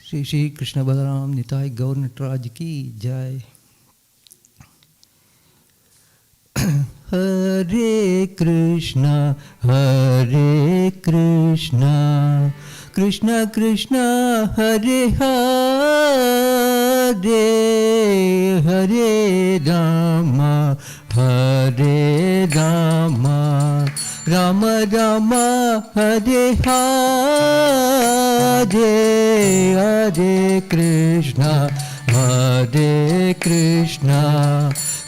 श्री श्री कृष्ण बलराम निताय गौर नटराज की जय। हरे कृष्णा कृष्ण कृष्ण हरे हरे, हरे राम राम राम हरे हरे, हरे कृष्णा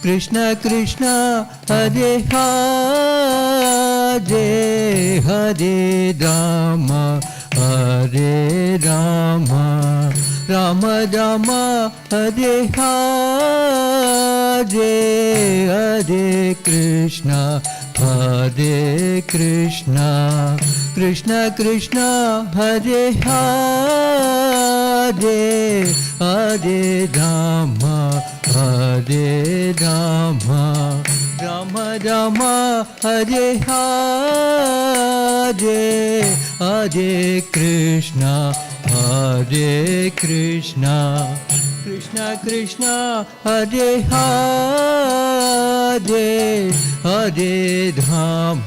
कृष्ण कृष्ण हरे हरे, हरे राम राम राम हरे हरे, हरे कृष्णा कृष्ण कृष्ण हरे हरे, हरे राम राम राम हरे हरे, हरे कृष्णा कृष्ण कृष्ण हरे हरे, हरे राम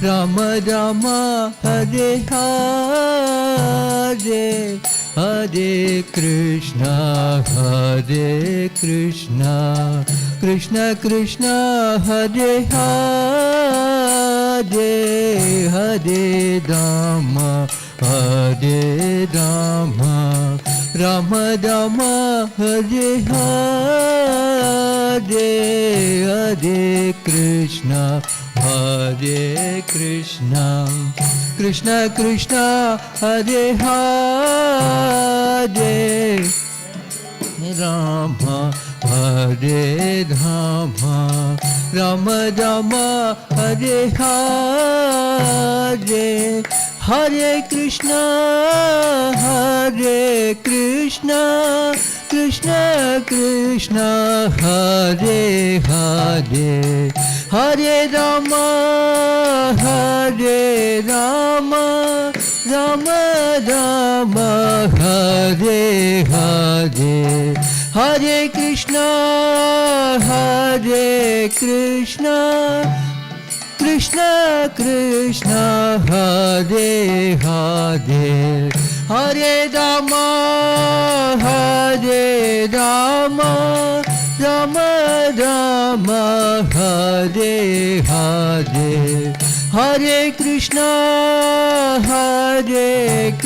राम राम हरे हरे, हरे कृष्णा कृष्ण कृष्ण हरे हरे, हरे राम राम राम हरे हरे, हरे कृष्णा कृष्ण कृष्ण हरे हरे, राम हरे राम राम हरे हरे, हरे कृष्णा कृष्ण कृष्ण हरे हरे, हरे राम राम राम हरे हरे, हरे कृष्णा कृष्ण कृष्ण हरे हरे, हरे राम राम राम हरे हरे, हरे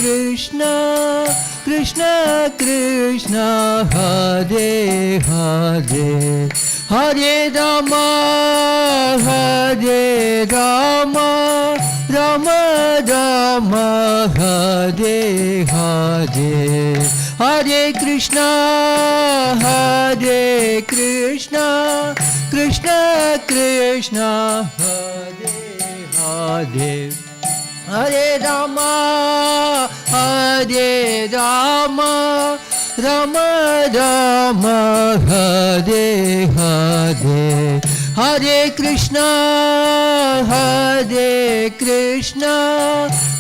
कृष्णा कृष्ण कृष्ण हरे हरे, हरे राम राम राम हरे हरे, हरे कृष्णा कृष्ण कृष्ण हरे हरे, हरे राम राम राम हरे हरे, हरे कृष्णा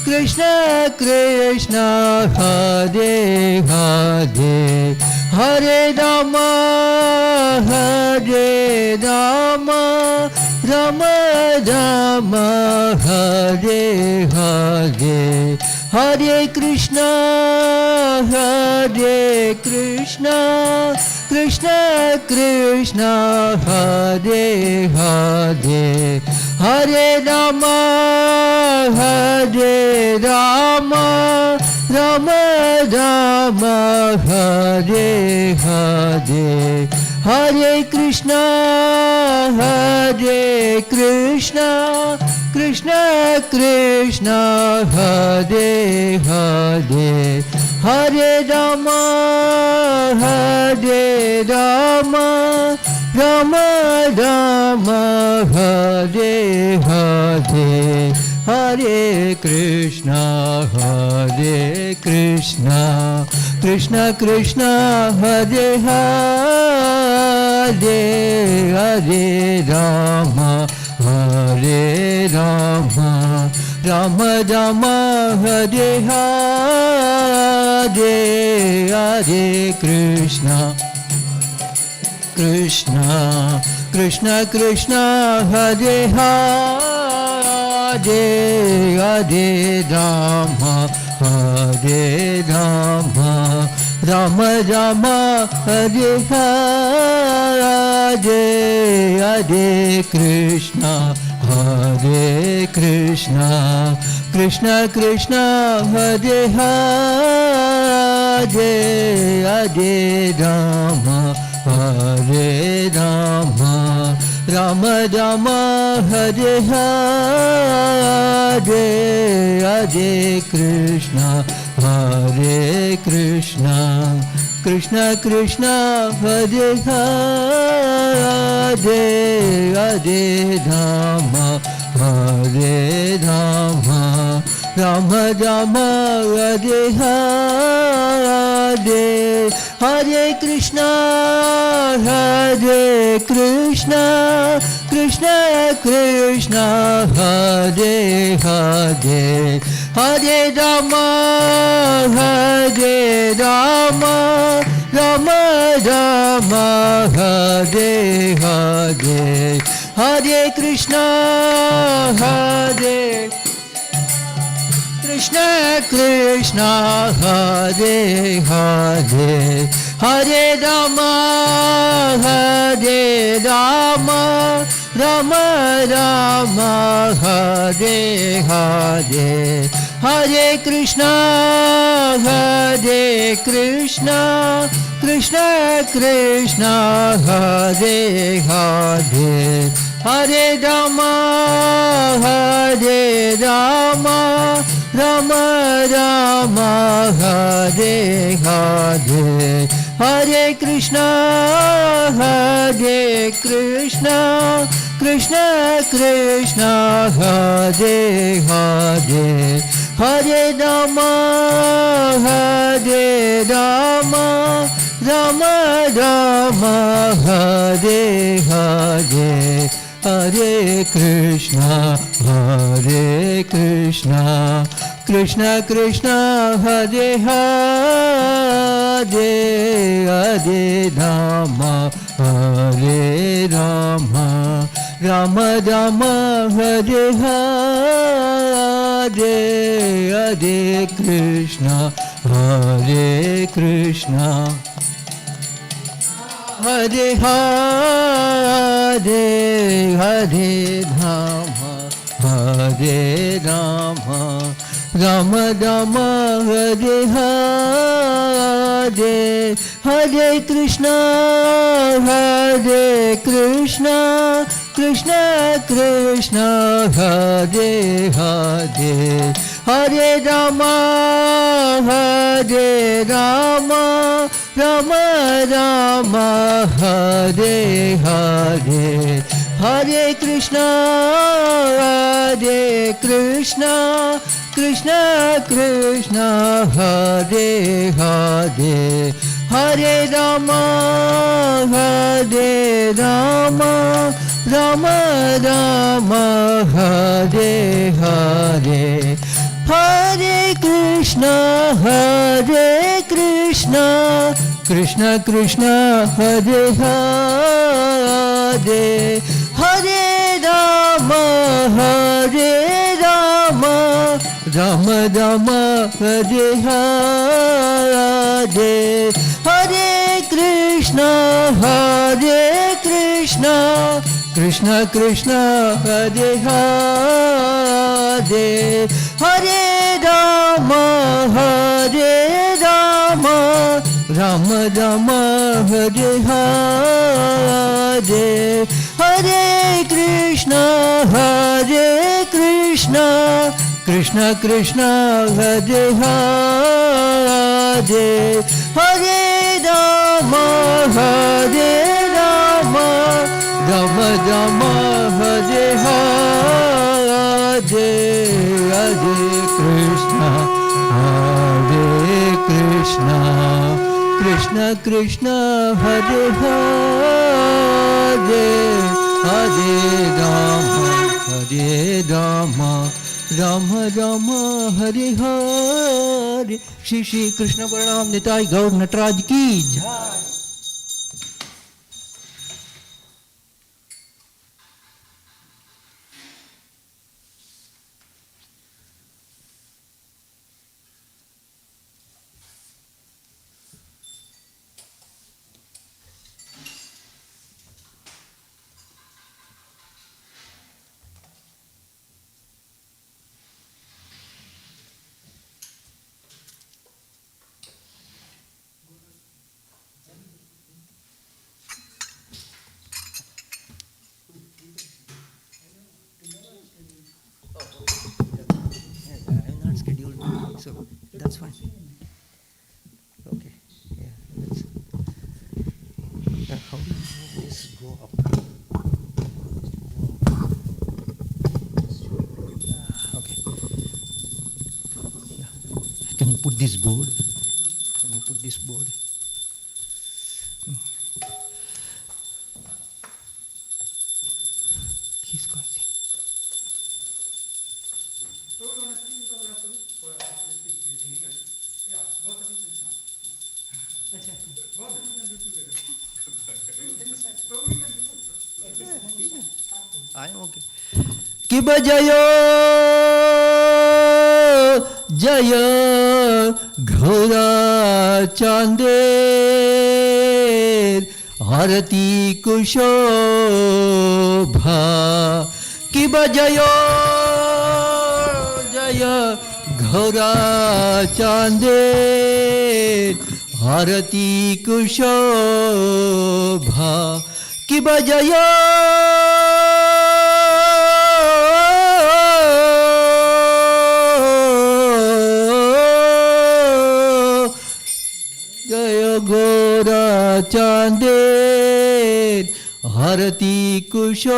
कृष्ण कृष्ण हरे हरे, हरे राम राम राम हरे हरे, हरे कृष्णा कृष्ण कृष्ण हरे हरे, हरे राम राम राम हरे हरे, हरे कृष्णा कृष्ण कृष्ण हरे हरे, हरे राम राम राम हरे हरे, हरे कृष्णा कृष्ण कृष्ण हरे हरे, हरे Ram Hare Rama, Rama Rama, Hare Hare, Hare Krishna, Krishna Krishna Krishna, Hare Hare, Hare Rama, Hare Rama, Rama Rama, Hare Hare, Hare Krishna, Hare Krishna, Krishna Krishna, Hare Hare, Hare Rama, Hare Rama, Rama Rama, Hare Hare, Hare Krishna, Hare Krishna, Krishna Krishna, Hare Hare, Hare Rama, Hare Rama, Rama Rama, Hare Hare, Hare Krishna, Hare Krishna, Krishna Krishna, Hare Hare, Hare Rama, Hare Rama, Rama Rama, Hare Hare, Hare Krishna, Hare Krishna Krishna, Hare Hare, Hare Rama, Hare Rama, Rama Rama, Hare Hare, Hare Krishna, Hare Krishna, Krishna Krishna, Hare Hare, Hare Rama, Hare Rama, Rama Rama, Hare Hare, Hare Krishna, Hare Krishna, Krishna Krishna, Hare Hare, Hare Rama, Hare Rama, Rama Rama, Hare Hare, Hare Krishna, Hare Krishna, Krishna Krishna, Hare Hare, Hare Rama, Hare Rama, Rama Rama, Hare Hare, Hare Krishna, Hare Krishna, Hare Hare, Hare Rama, Hare Rama, Rama Rama, Hare Hare, Hare Krishna, Hare Krishna, Krishna Krishna, Hare Hare, Hare Rama, Hare Rama, Rama Rama, Hare Hare, Hare Krishna, Hare Krishna, Krishna Krishna, Hare Hare, Hare Rama, Hare Rama, Rama Rama, Hare Hare, Hare Krishna, Hare Krishna, Krishna Krishna, Hare Hare, Hare Rama, Hare Rama, Rama Rama, Hare Hare, Hare Krishna, Hare Krishna, Krishna Krishna, Hare Hare, Hare Rama, Hare Rama, Rama Rama, Hare Hare, Hare Krishna, Hare Krishna, Krishna Krishna, Hare Hare, Hare Rama, Hare Rama, Rama Rama, Hare Hare, Hare Krishna, Hare Krishna, Krishna Krishna, Hare Hare, Hare Rama, Hare Rama, Rama Rama, Hare Hare. Shri Shri Krishna Pranam Nitai Gaur Nataraj Ki Jai. I'm not scheduled, so that's fine. Okay, yeah. How do this go up? Okay. Yeah. Can you put this board? Can you put this board? He's going to sing. I'm okay. कि बजयो जय घोरा चांदेर आरती कुशोभा कि बजयो जय घोरा चांदेर आरती कुशोभा कि बजयो गोरा चांदेर आरती कुशोभा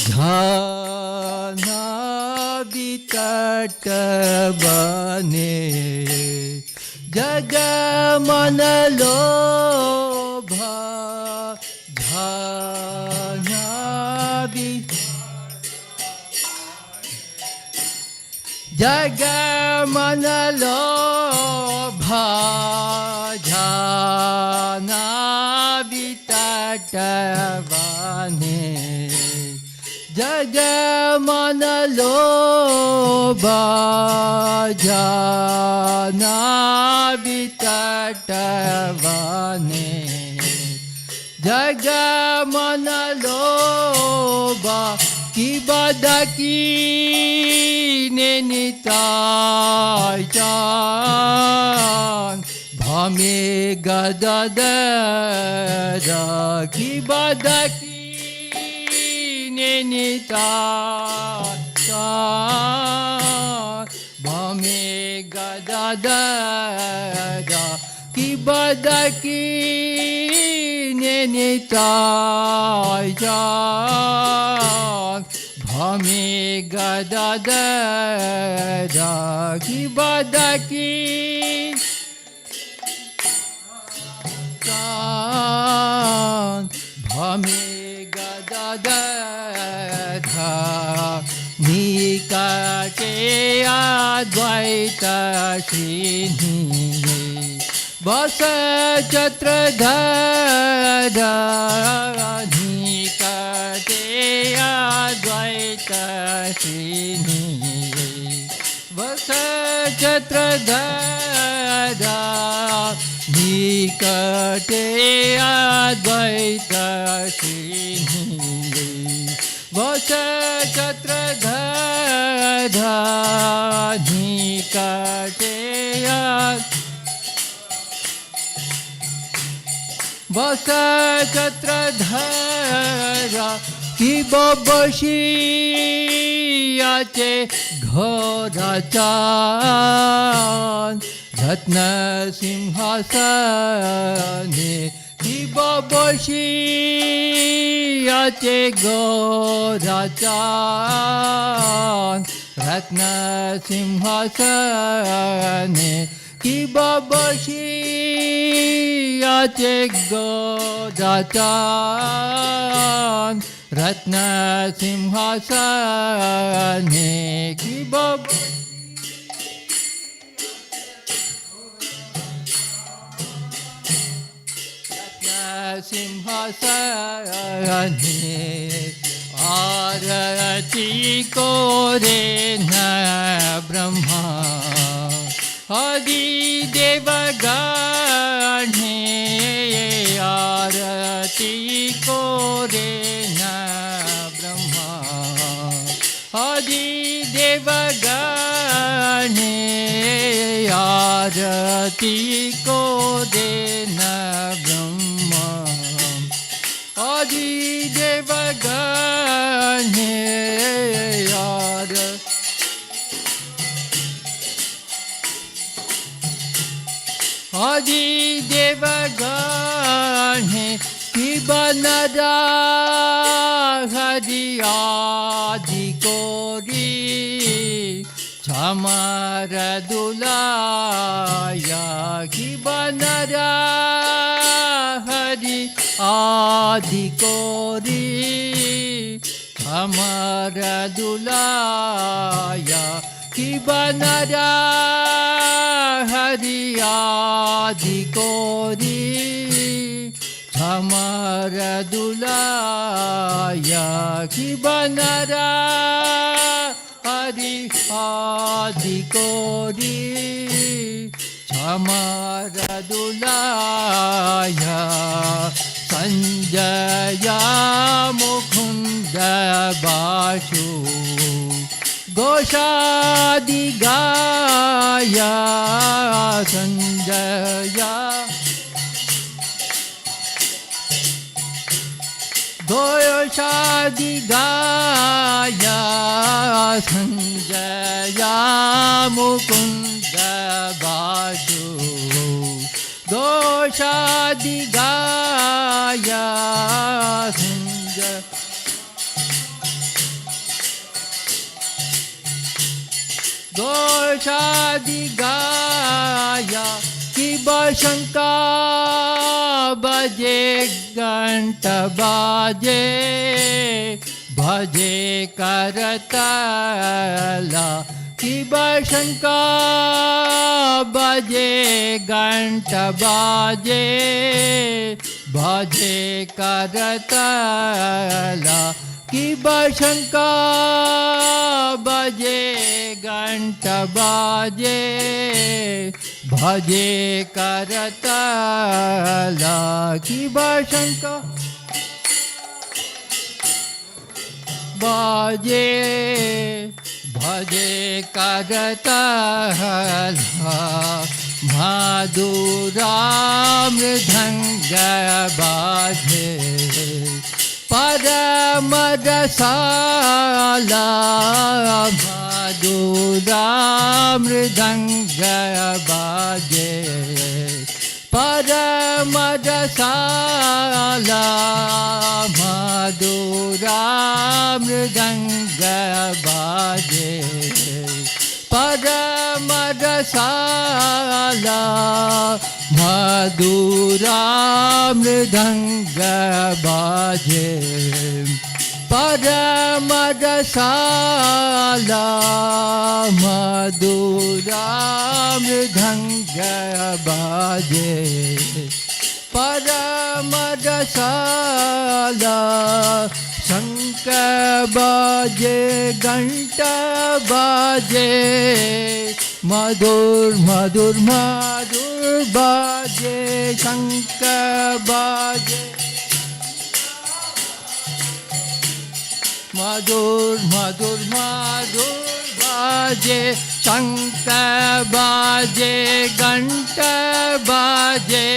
झाना बितट बने जग मन लोभा झाना जग मन लोभा झाना बितट बने जग मन लोभा झाना बितट बने जग मन लोभा की बदकी ने निताय चान भमे गददरा की बदकी ने निताय चान भमे गददरा की बदकी ने निताय चान भमे गददरा की बदकी चान भमे गददरा निकटे अद्वैत श्रीनि बस छत्रधरा निकटे अद्वैत श्रीनि बस छत्रधरा निकटे अद्वैत श्रीनि बस छत्रधरा निकटे बस छत्रधरा की बबशियाचे घोरा चांद रत्न सिंहासने की बबशियाचे घोरा चांद रत्न Sinhasane ki babashi ate godatan Ratna simhasane ki babashi Simhasane Arati kore na Brahma Adi devagane Arati kore na Brahma Adi devagane Arati kore na Brahma Adi devagane Adi devagane Kibanada Hadi Adi Kori Chamaradulaya Kibanada Hadi Adi Kori Chamaradulaya Kibanada Hari Adi Kori Chamaradulaya Kibanada Hari Adi Kori Chamaradulaya Sanjaya Mukunda Bashu Goshadi Gaya Sanjaya Goshadi Gaya Sanjaya Mukunda Bashu Goshadi Gaya Sanjaya Goshadi Gaya Kibashanka Baje Ganta Baje Baje Karatala Kibashanka Baje Ganta Baje Baje Karatala Kibashanka Baje Ganta Baje Baje Karatala Kibashanka Baje Baje Karatala Madhura Mridhanga Baje Paramadasala Madhura Mridhanga Baje Paramadasala Madhura Mridhanga Baje Paramadasala Madhura Mridhanga Baje Paramadasala Madhura Mridhanga Baje Paramadasala Shankha Baje Ghanta Baje Madhur Madhur Madhur Baje Shankha Baje Madhur Madhur Madhur Baje Shankha Baje Ghanta Baje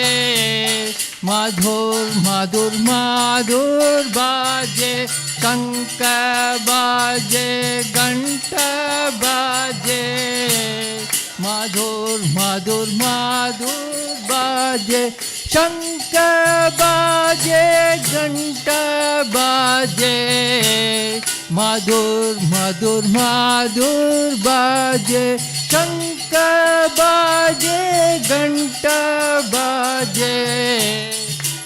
Madhur Madhur Madhur Baje Shankha Baje Ghanta Baje Madhur Madhur Madhur Baje Shankha Baje Ghanta Baje मधुर मधुर मधुर बाजे शंख बाजे घंटा बाजे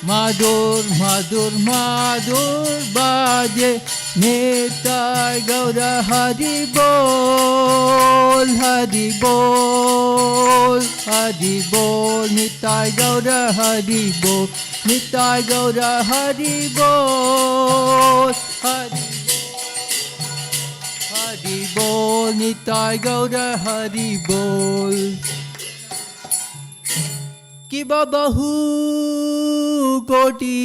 मधुर मधुर मधुर बाजे निताय गौर हरि बोल हरि बोल हरि बोल निताय गौर हरि बोल निताय गौर हरि बोल हरि बोल निताय गौर हरि बोल कि बहु कोटि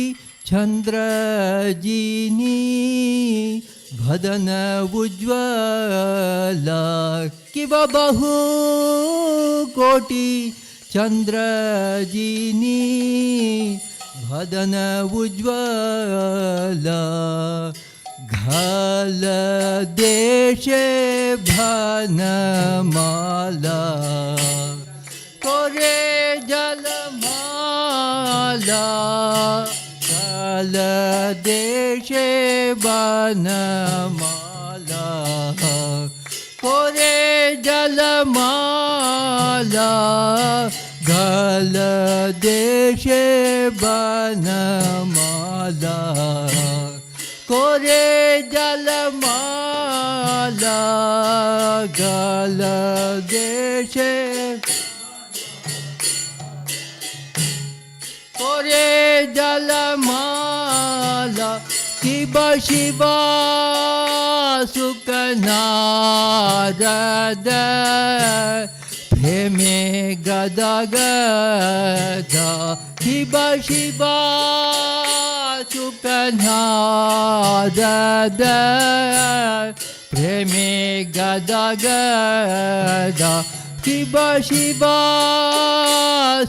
चंद्र जीनी भदन उज्ज्वल कि बहु कोटि चंद्र जीनी भदन उज्ज्वल घल देशे भनमाला कोरे जलमाला घल देशे बनमाला कोरे जलमाला घल देशे बनमाला कोरे जलमाला घल देशे कोरे जलमाला शिव शिवा सुखनारद प्रेमे गदा गदा शिव शिवा सुखनारद प्रेमे गदा गदा शिव शिवा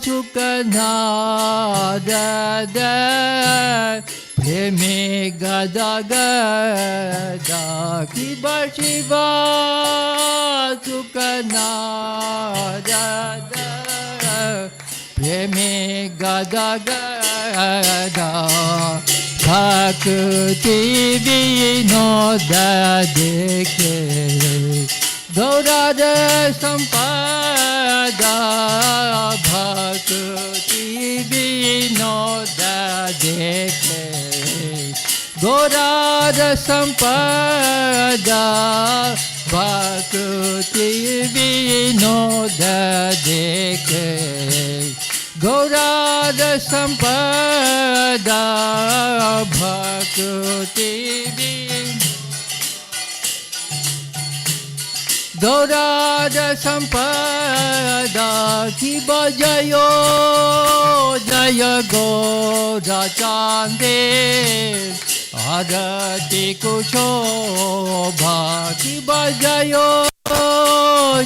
सुखनारद प्रेमे गदा गदा शिव शिवा सुखनारद प्रेमे गदा गदा भक्ति विनोद देखे गौराद संपदा भक्ति विनोद देखे गौराद संपदा भक्ति विनोद देखे गौराद संपदा भक्ति गौराद संपदा की बजयो जय गौरा चांदे आरती कुशोभा की बजयो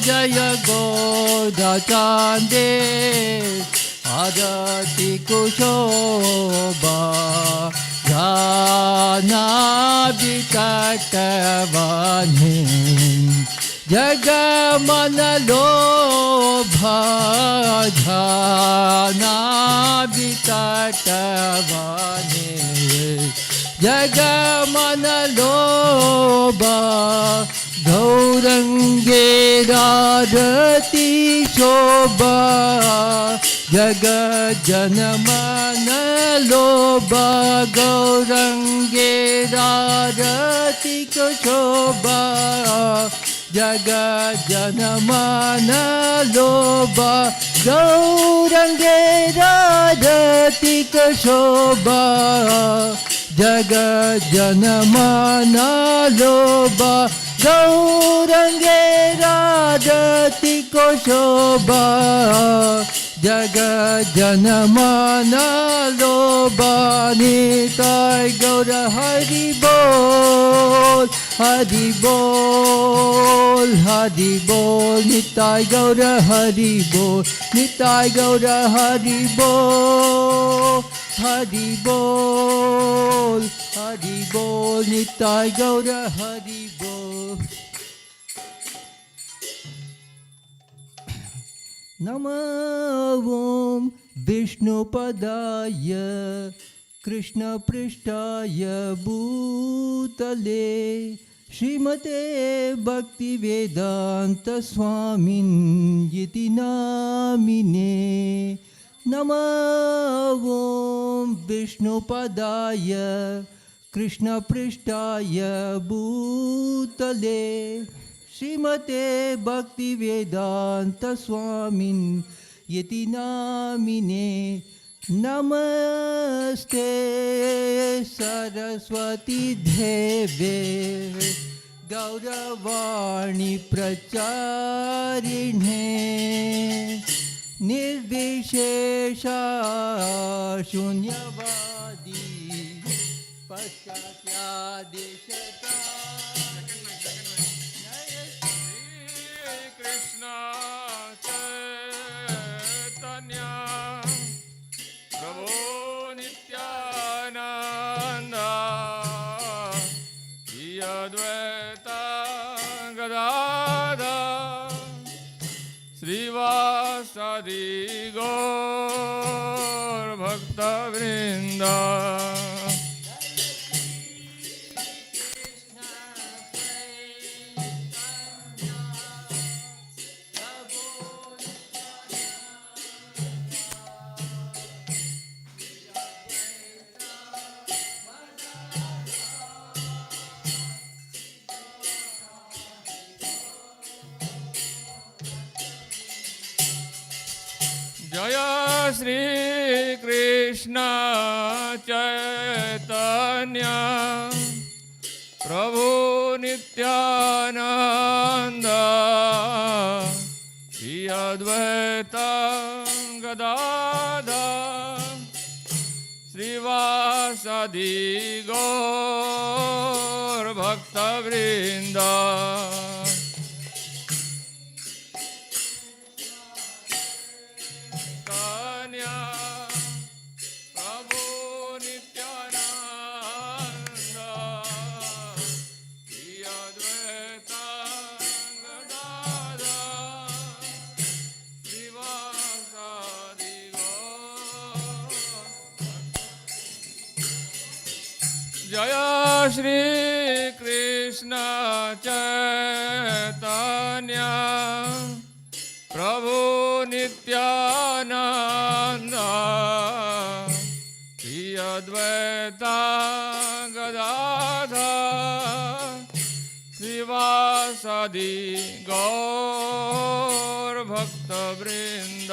जय गौरा चांदे आरती कुशोभा गाना विकटवानी जग मन लोभा ध्याना विकटवानी जग मन लोभा गौरंगे रारती शोभा जग जन मन लोभा गौरंगे रारती शोभा जग जन मन लोभा गौरंगे रारती शोभा जग जन मन लोभा गौरंगे रारती शोभा जग जन मन लोभा निताय गौर हरि बोल हरि बोल हरि बोल निताय गौर हरि बोल निताय गौर हरि बोल हरि बोल हरि बोल निताय गौर हरि बोल। नमो ओम विष्णुपदाय कृष्णपृष्ठाय भूतले श्रीमते भक्तिवेदांत स्वामिन् यति नामिने नमः ॐ विष्णुपदाय कृष्णपृष्ठाय भूतले श्रीमते भक्तिवेदांत स्वामिन् यति नामिने नमस्ते सरस्वती देवे गौरवाणी प्रचारिणे निर्विशेषा शून्यवादी पश्चात्यादिशता कृष्ण चैतन्य प्रभो नित्यानंद अद्वैत गदाधर श्रीवासादि गौर भक्तवृंद जय श्री कृष्ण चैतन्य प्रभु नित्यानंद श्री अद्वैत गदाधर श्रीवासादि गौर भक्तवृंद जय श्री कृष्ण चैतन्य प्रभु नित्यानंद श्री अद्वैत गदाधर श्रीवासादि गौर भक्तवृंद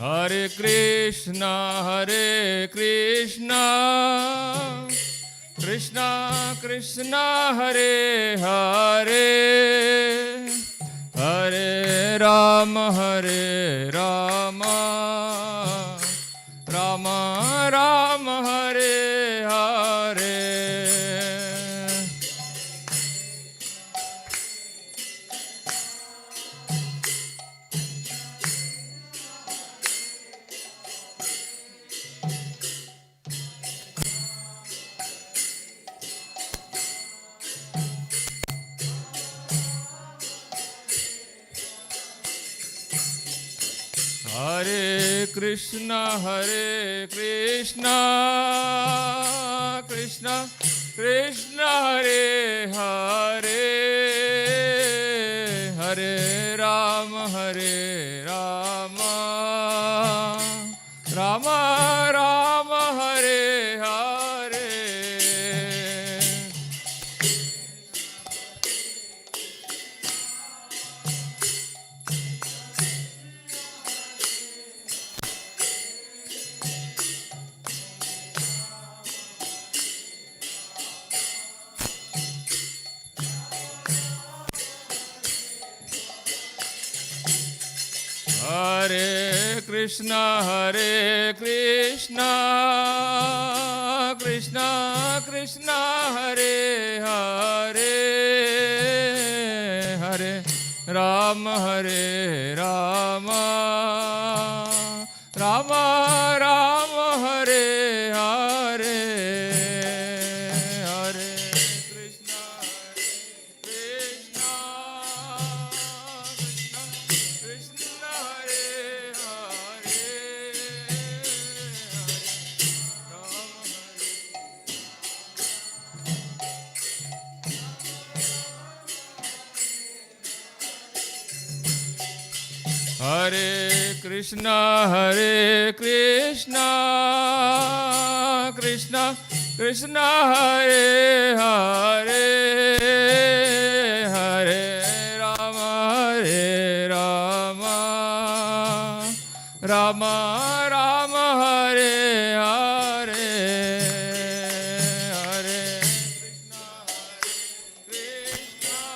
Hare Krishna, Krishna Krishna, Hare Hare, Hare Rama, Rama Rama, Hare Hare. Hare Krishna, Krishna Krishna, Hare Hare, Hare Rama, Rama Rama, Hare Hare. Hare Krishna, Krishna Krishna, Hare Hare, Hare Ram Hare Ram Rama Rama Hare Hare Hare Krishna Krishna Krishna Hare Hare Hare Krishna Hare Krishna Krishna Krishna Hare Hare Hare Rama Hare Rama Rama Rama Hare Hare Hare Krishna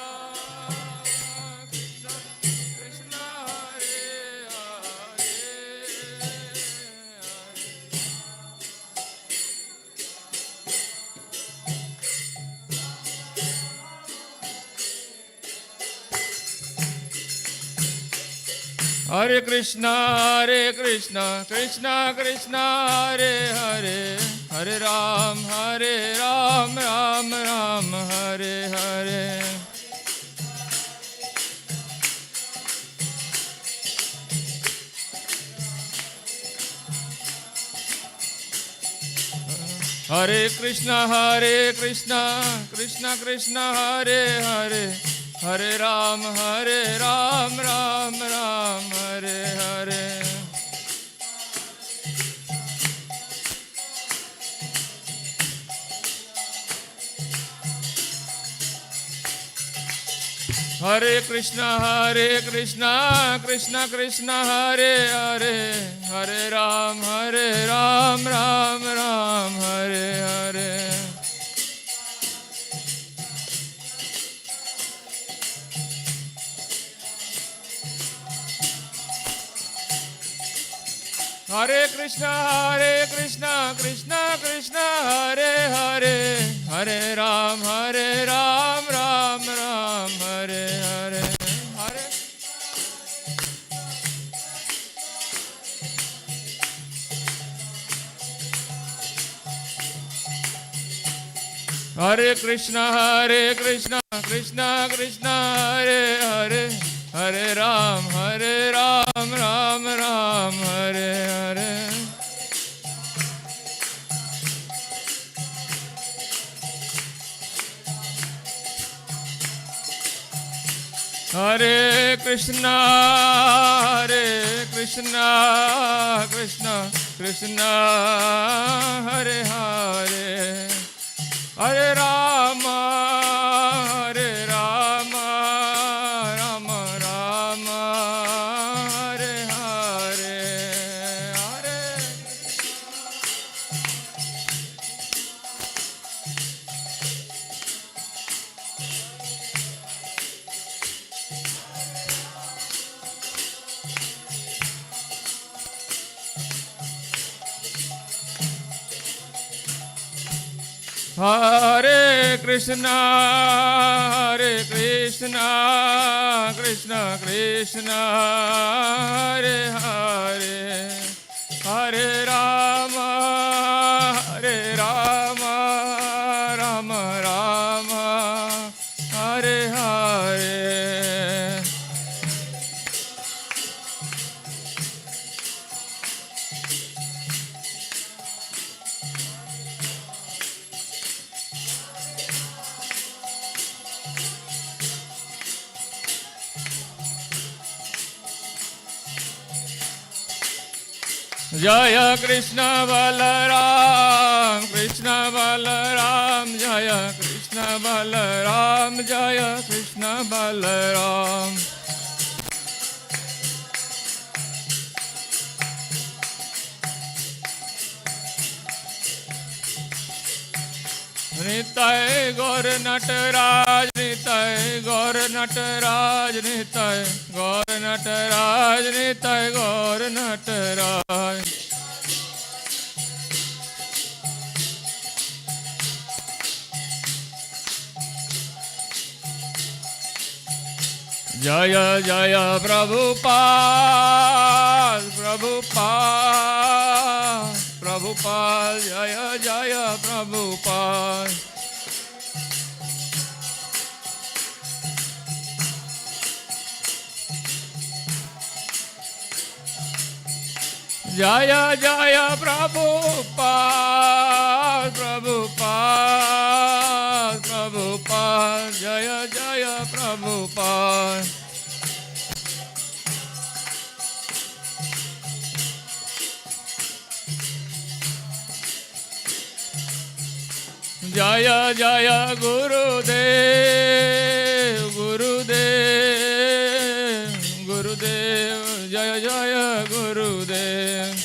Krishna Krishna Krishna Hare Hare Hare Krishna Krishna Krishna Hare Hare Hare Ram Ram Ram Hare Hare Hare Krishna Krishna Krishna Hare Hare Hare Ram Ram Ram Hare Hare Hare Krishna Krishna Krishna Hare Hare Hare Ram Ram Ram Hare Hare Hare Krishna Krishna Krishna Hare Hare Hare Ram Ram Ram Hare Hare Hare Hare Krishna Krishna Krishna Hare Hare Hare Ram Ram Ram Hare Hare Hare Krishna Krishna Krishna Hare Hare Hare Rama Rama Rama Hare Hare Hare Hare Krishna Krishna Krishna Hare Hare Hare Rama Rama Rama Hare Hare Jaya Krishna Balaram Jaya Krishna Balaram Jaya Krishna Balaram Nitai Gaur Nataraj Nitai Gaur Nataraj Nitai Gaur Nataraj Nitai Gaur Nataraj Jaya Jaya Prabhupada, Prabhupada, Prabhupada, Jaya Jaya Prabhupada. Jaya Jaya Prabhupada, Prabhupada, Prabhupada, Jaya Jaya Prabhupada. Jaya Jaya Gurudev, Gurudev, Gurudev, Jaya Jaya Gurudev.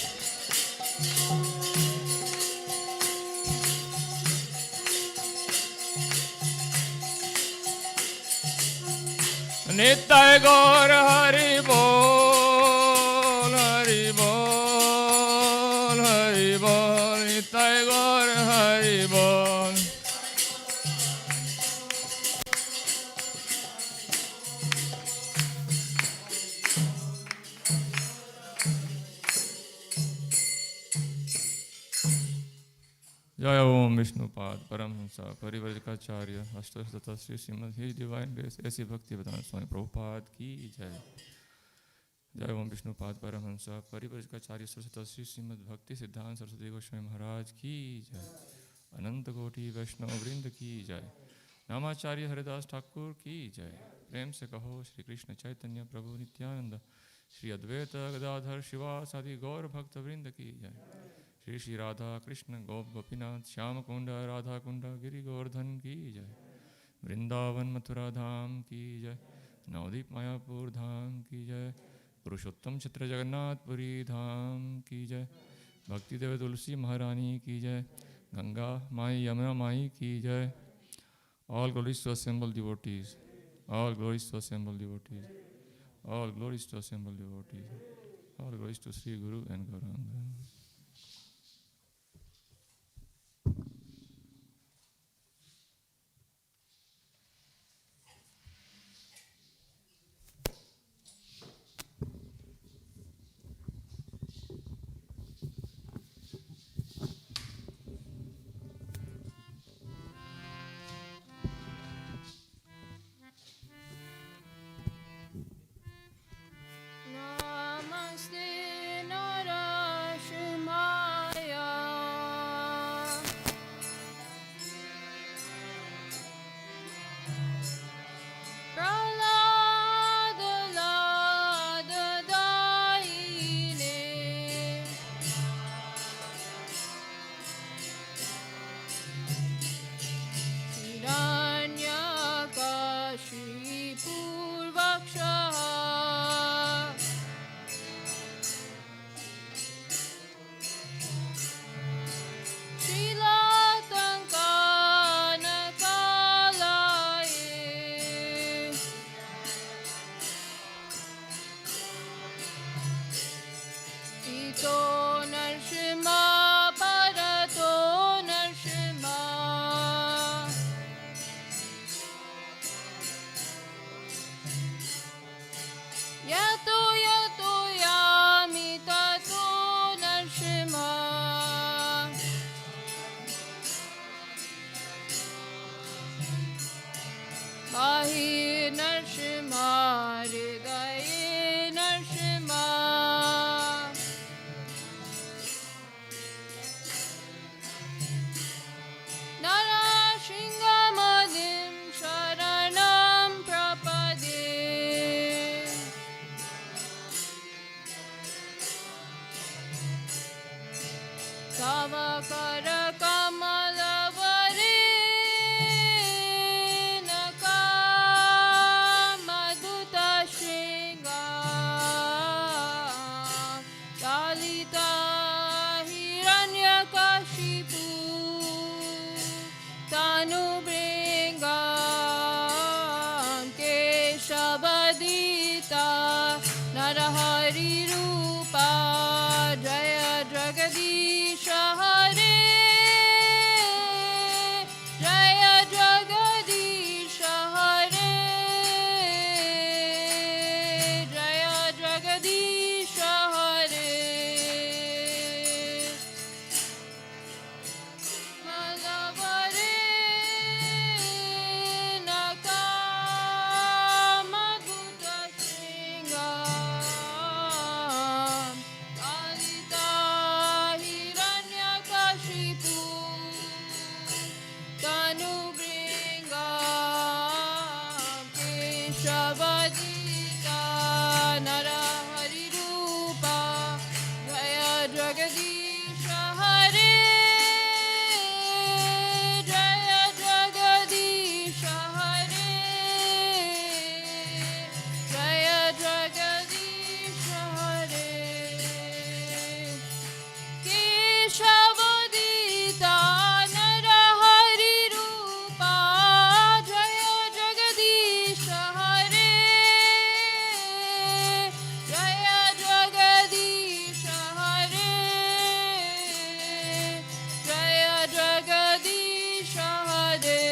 Nitai Gaur Hari Bol, Hari Bol, Hari Bol, Nitai Gaur Hari Bol. Jai Om Vishnupad Paramhansa Parivrajakaचार्य अष्टशत Shri Shrimad His Divine Grace ऐसी भक्ति vedanta स्वामी प्रभुपाद की जय. जय ओम विष्णुपाद परमहंस परिव्राजकाचार्य सरस्वती श्री श्रीमद भक्ति सिद्धांत सरस्वती गोस्वामी महाराज की जय. अनंत कोटि वैष्णव वृंद की जय. नामाचार्य हरिदास ठाकुर की जय. प्रेम से कहो श्री कृष्ण चैतन्य प्रभु नित्यानंद श्री अद्वैत गदाधर शिवासादि गौर भक्त वृंद की जय. श्री श्री राधा कृष्ण गोप गोपीनाथ श्याम कुंड राधा कुंड गिरि गोवर्धन की जय. वृंदावन मथुरा धाम की जय. नवदीप मायापुर धाम की जय. पुरुषोत्तम क्षेत्र जगन्नाथपुरी धाम की जय. भक्ति देव तुलसी महारानी की जय. गंगा माई यमुना माई की जय. All glories to assembled devotees. All glories to assembled devotees. All glories to assembled devotees. All glories to Sri Guru and Gauranga. Keshavadita Narahari Rupa Jaya Jagadisha Hare Jaya Jagadisha Hare Jaya Jagadisha Hare Keshavadita Narahari Rupa Jaya Jagadisha Hare Jaya Jagadisha Hare Jaya Jagadisha Hare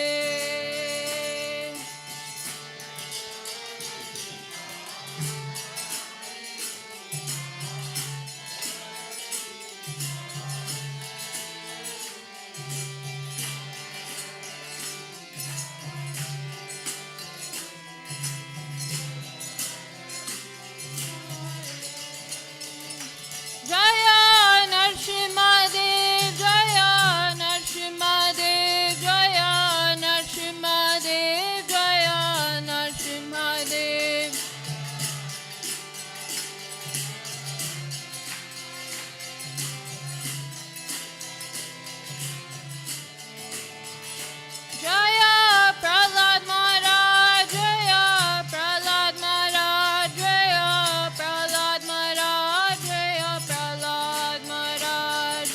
Jaya Narsimhadev, Jaya Narsimhadev, Jaya Narsimhadev, Jaya Narsimhadev. Jaya Prahlad Maharaj, Jaya Prahlad Maharaj, Jaya Prahlad Maharaj, Jaya Prahlad Maharaj.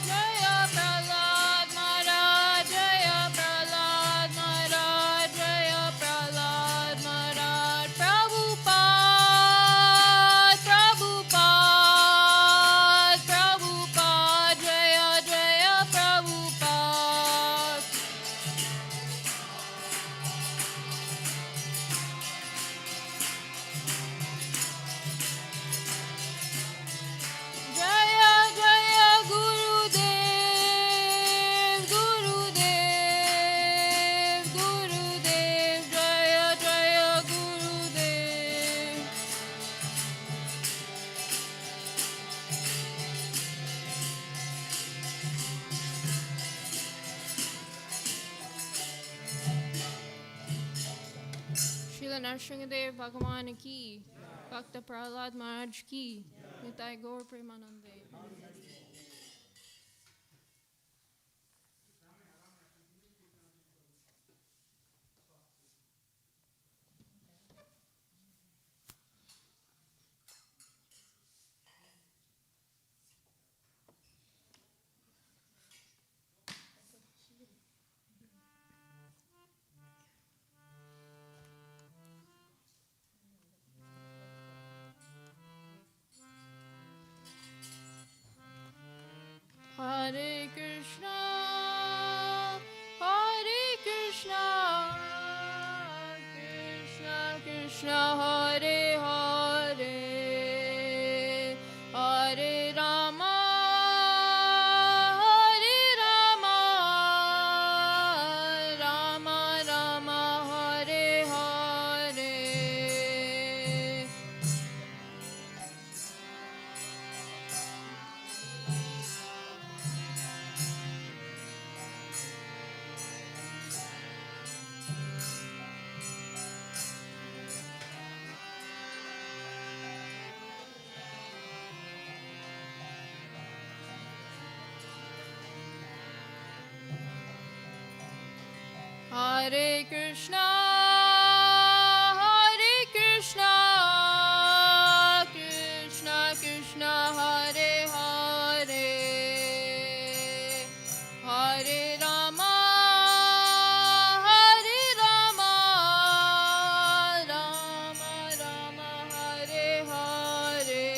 Jaya Prahlad Maharaj, Jaya Prahlad Maharaj, Jaya Prahlad Maharaj. Prabhupada, Prabhupada, Prabhupada, Jaya Jaya Prabhupada. Jaya Jaya Gurudev, Gurudev, Gurudev, Jaya Jaya Gurudev. Srila Nrsimhadev Bhagavan ki, Bhakta Prahlad Maharaj ki, Nitai Gaur Premanande. Hare Krishna, Hare Krishna, Krishna Krishna, Hare Hare, Hare Rama, Hare Rama, Rama Rama, Hare Hare. Hare Krishna, Hare Krishna, Krishna Krishna, Hare Hare, Hare Rama, Hare Rama, Rama Rama, Hare Hare.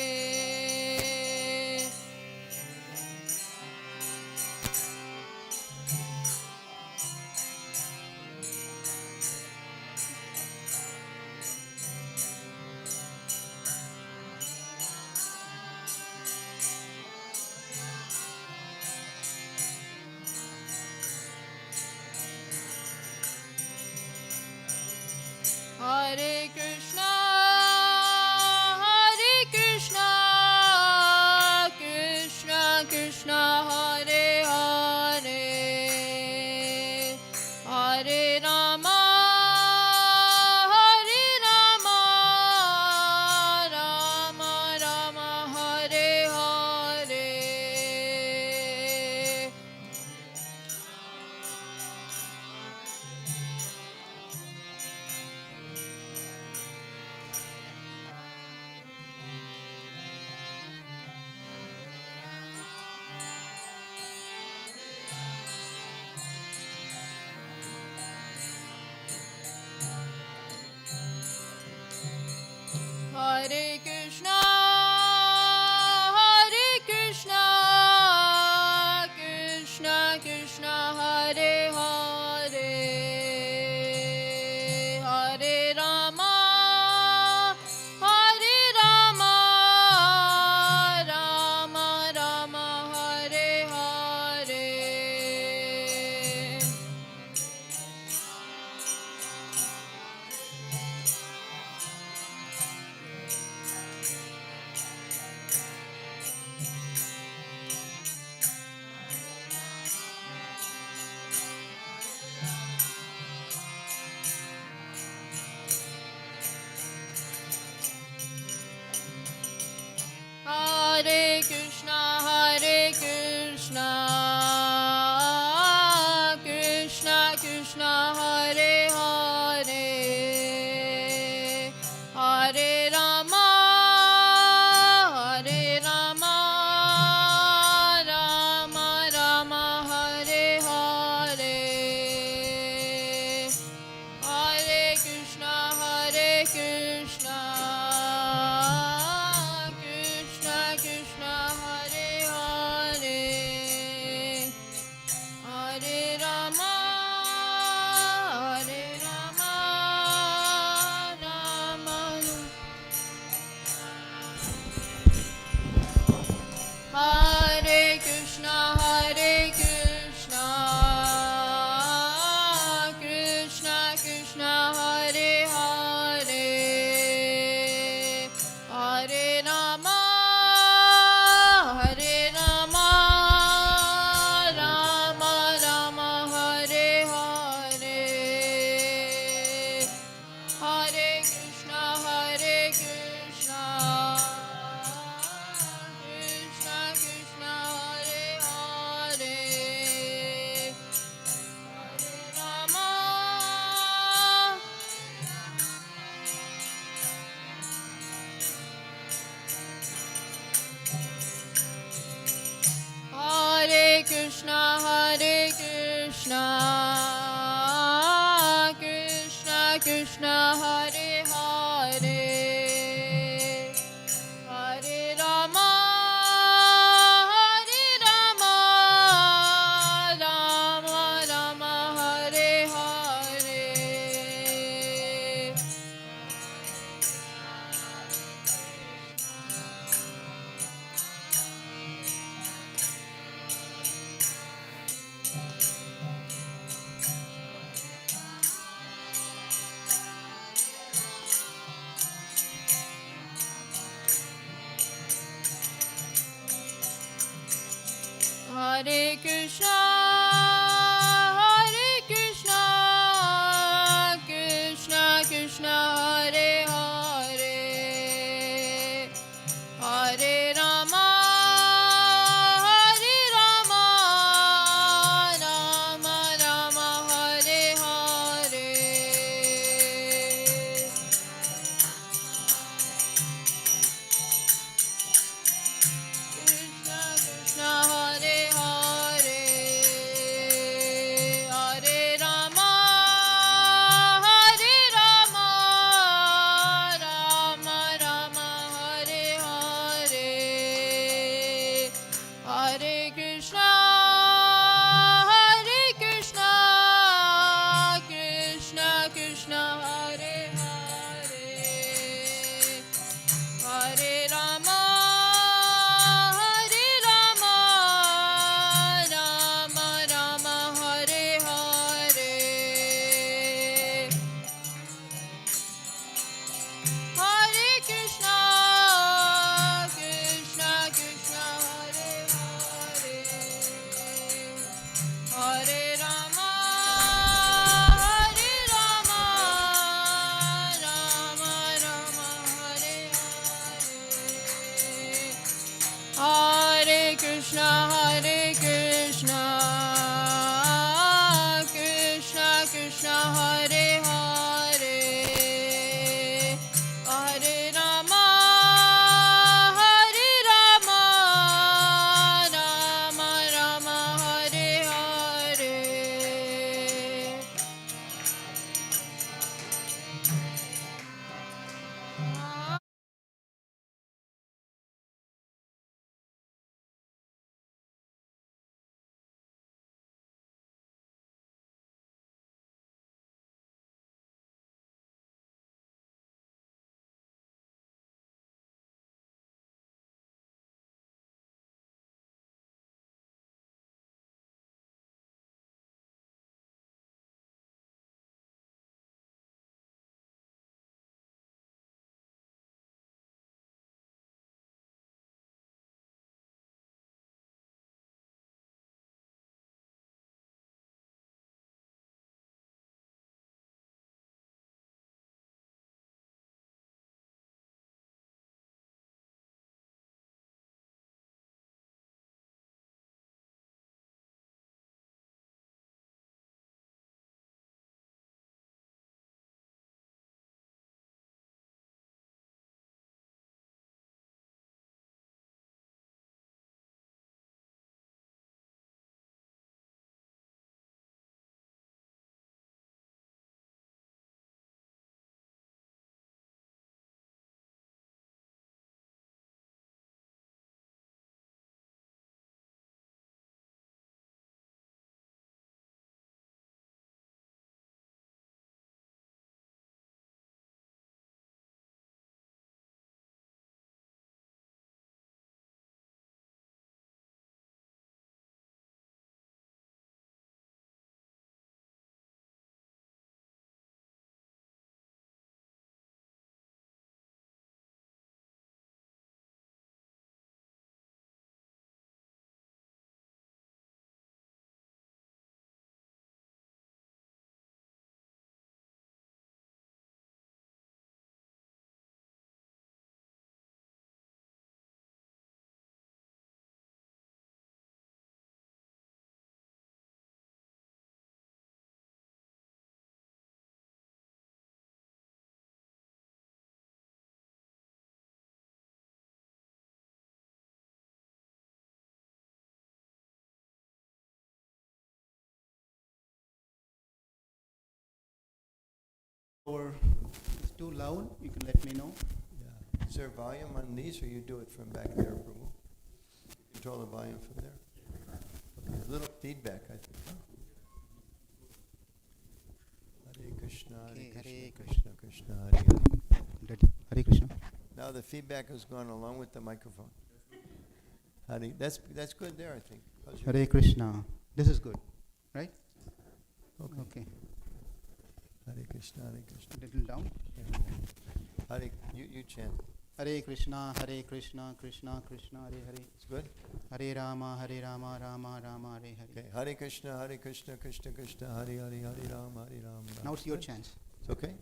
Hare Krishna, Krishna Krishna, Hare Hare, Hare Rama, Rama Rama, Hare Hare, Hare Krishna, Krishna Krishna, Hare Hare, Hare Rama, Rama Hare Krishna, Krishna Krishna, Hare Hare, Hare Rama, Rama Rama, Hare Hare, Hare Krishna, Krishna Krishna, Hare Hare, Rama, Hare Krishna, Krishna Hare Hare, Hare Rama, Rama Rama, Hare Hare, Hare Krishna, Krishna Krishna, Hare Hare, Hare Rama, Rama Rama, Hare Hare, Krishna Krishna, Hare Hare, Hare Rama, Rama Rama, Hare Hare, Hare Krishna, Krishna Krishna, Hare Hare, Hare Rama, Rama Rama, Hare Hare, Hare Krishna, Krishna Hare Hare, Hare Rama, Rama Rama, Hare Hare, Hare Krishna, Krishna Hare Hare, Hare Rama, Rama Rama, Hare Hare. Or it's too loud, you can let me know. Yeah. Is there volume on these, or you do it from back there, Prabhu? Control the volume from there? Okay, a little feedback, I think. Huh? Hare Krishna, Okay, Hare Hare Krishna, Krishna, Hare Hare. Hare Krishna. Now the feedback has gone along with the microphone. Hare, that's good there, I think. How's your- Hare Krishna. This is good, right? Okay. Okay. Hare Krishna, Hare Krishna. Little down. Hare, you chant. Hare Krishna, Krishna Krishna, Hare Hare. It's good? Hare Rama, Rama, Rama, Hare Hare. Okay. Hare Krishna, Krishna Krishna, Hare Hare, Hare Rama, Hare Rama. Now it's your chance. It's okay?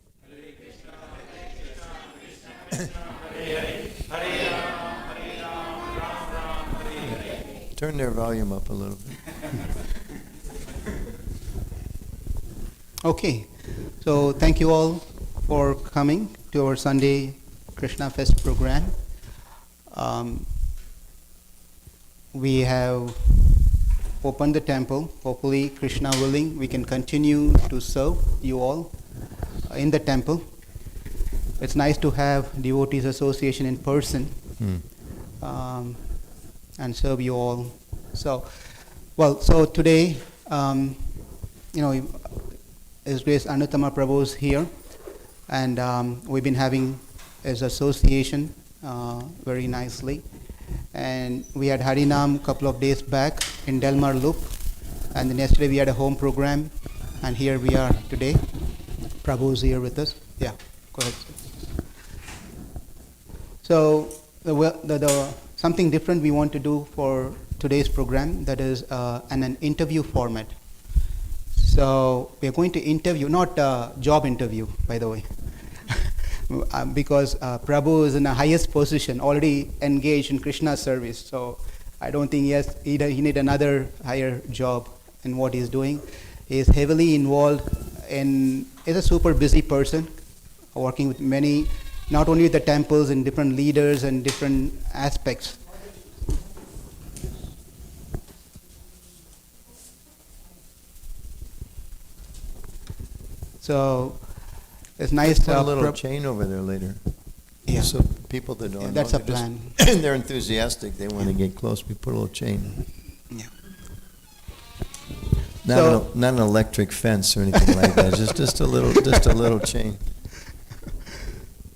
Turn their volume up a little bit. Okay. So thank you all for coming to our Sunday Krishna Fest program. We have opened the temple. Hopefully, Krishna willing, we can continue to serve you all in the temple. It's nice to have Devotees Association in person and serve you all. So today, His Grace Anutama Prabhu is here, and we've been having his association very nicely. And we had Harinam a couple of days back in Delmar Loop, and then yesterday we had a home program, and here we are today. Prabhu is here with us. Yeah, go ahead. So the something different we want to do for today's program, that is an interview format. So we are going to interview, not a job interview, by the way, because Prabhu is in the highest position, already engaged in Krishna service. So I don't think he need another higher job in what he's doing. He is heavily involved in. He's a super busy person, working with many, not only with the temples and different leaders and different aspects. So it's nice. Put a little chain over there later. Yeah. So people that don't know, that's a they're just- plan. they're enthusiastic. They want to get close. We put a little chain. Yeah. Not an electric fence or anything like that. Just a little chain.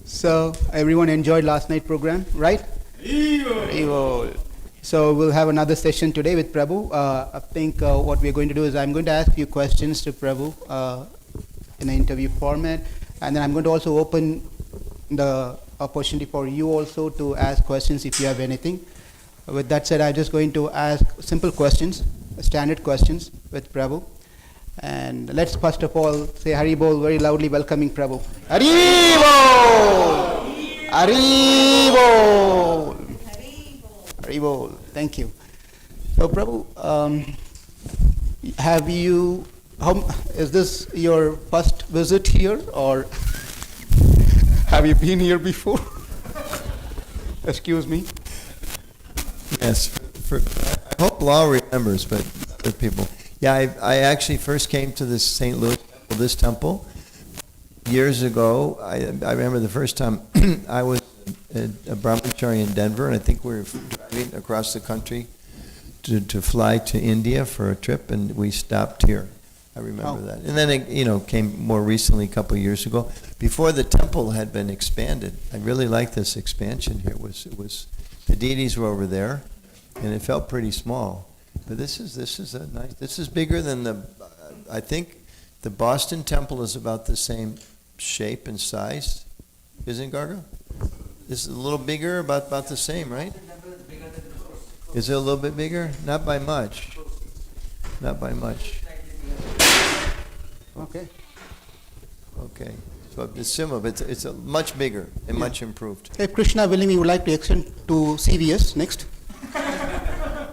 So everyone enjoyed last night's program, right? Evil. So we'll have another session today with Prabhu. I think what we're going to do is I'm going to ask a few questions to Prabhu in an interview format, and then I'm going to also open the opportunity for you also to ask questions if you have anything. With that said, I'm just going to ask simple questions, standard questions with Prabhu. And let's first of all say Hari Bol very loudly, welcoming Prabhu. Hari Bol! Hari Bol! Hari Bol! Thank you. So Prabhu, is this your first visit here, or have you been here before? Excuse me. Yes. I hope Law remembers, but other people. Yeah, I actually first came to this St. Louis temple, this temple, years ago. I remember the first time I was a brahmachari in Denver, and I think we were driving across the country to fly to India for a trip, and we stopped here. I remember that. And then it came more recently, a couple of years ago, before the temple had been expanded. I really liked this expansion here. It was the deities were over there, and it felt pretty small. But this is a nice. This is bigger than I think the Boston temple is about the same shape and size, isn't it, Garga? This is a little bigger, about the same, right? Is it a little bit bigger? Not by much. Not by much. Okay. Okay. So it's similar, but it's a much bigger and much improved. If Krishna willing, we would like to extend to CVS next.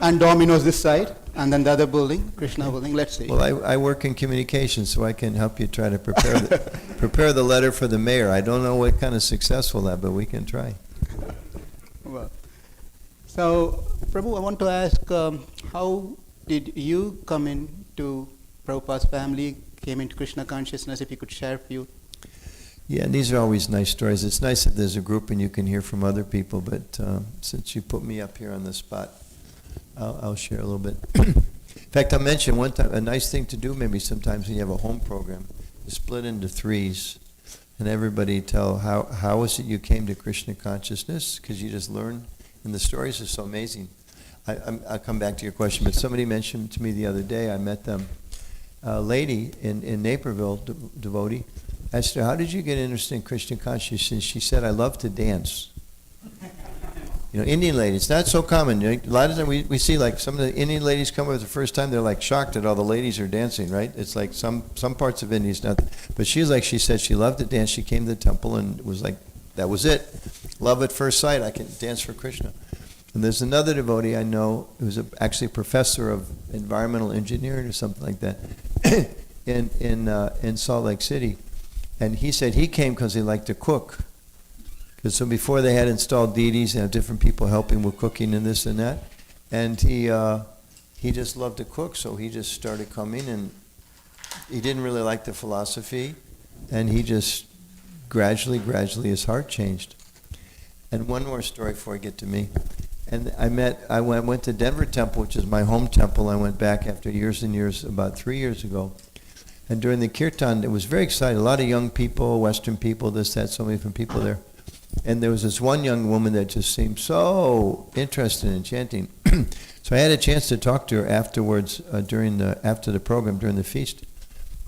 And Domino's this side, and then the other building, Krishna willing, let's see. Well, I work in communications, so I can help you try to prepare the letter for the mayor. I don't know what kind of success we'll have, but we can try. Well, so, Prabhu, I want to ask, how did you come into Prabhupada's family, came into Krishna consciousness, if you could share a few? Yeah, and these are always nice stories. It's nice that there's a group and you can hear from other people, but since you put me up here on the spot, I'll share a little bit. In fact, I'll mention one time, a nice thing to do maybe sometimes when you have a home program is split into threes and everybody tell how is it you came to Krishna consciousness, because you just learn, and the stories are so amazing. I'll come back to your question, but somebody mentioned to me the other day, I met them, a lady in Naperville, devotee. I asked her, how did you get interested in Krishna consciousness? She said, I love to dance. You know, Indian ladies, it's not so common. You know, a lot of times we see like some of the Indian ladies come over the first time, they're like shocked that all the ladies are dancing, right? It's like some parts of India is not. But she said she loved to dance. She came to the temple and was like, that was it. Love at first sight. I can dance for Krishna. And there's another devotee I know who's actually a professor of environmental engineering or something like that in Salt Lake City. And he said he came because he liked to cook. Because so before they had installed deities and have different people helping with cooking and this and that. And he just loved to cook, so he just started coming, and he didn't really like the philosophy, and he just gradually his heart changed. And one more story before I get to me. And I went to Denver Temple, which is my home temple. I went back after years and years, about 3 years ago. And during the kirtan, it was very exciting. A lot of young people, Western people, this, that, so many different people there. And there was this one young woman that just seemed so interested in chanting. So I had a chance to talk to her afterwards, after the program, during the feast,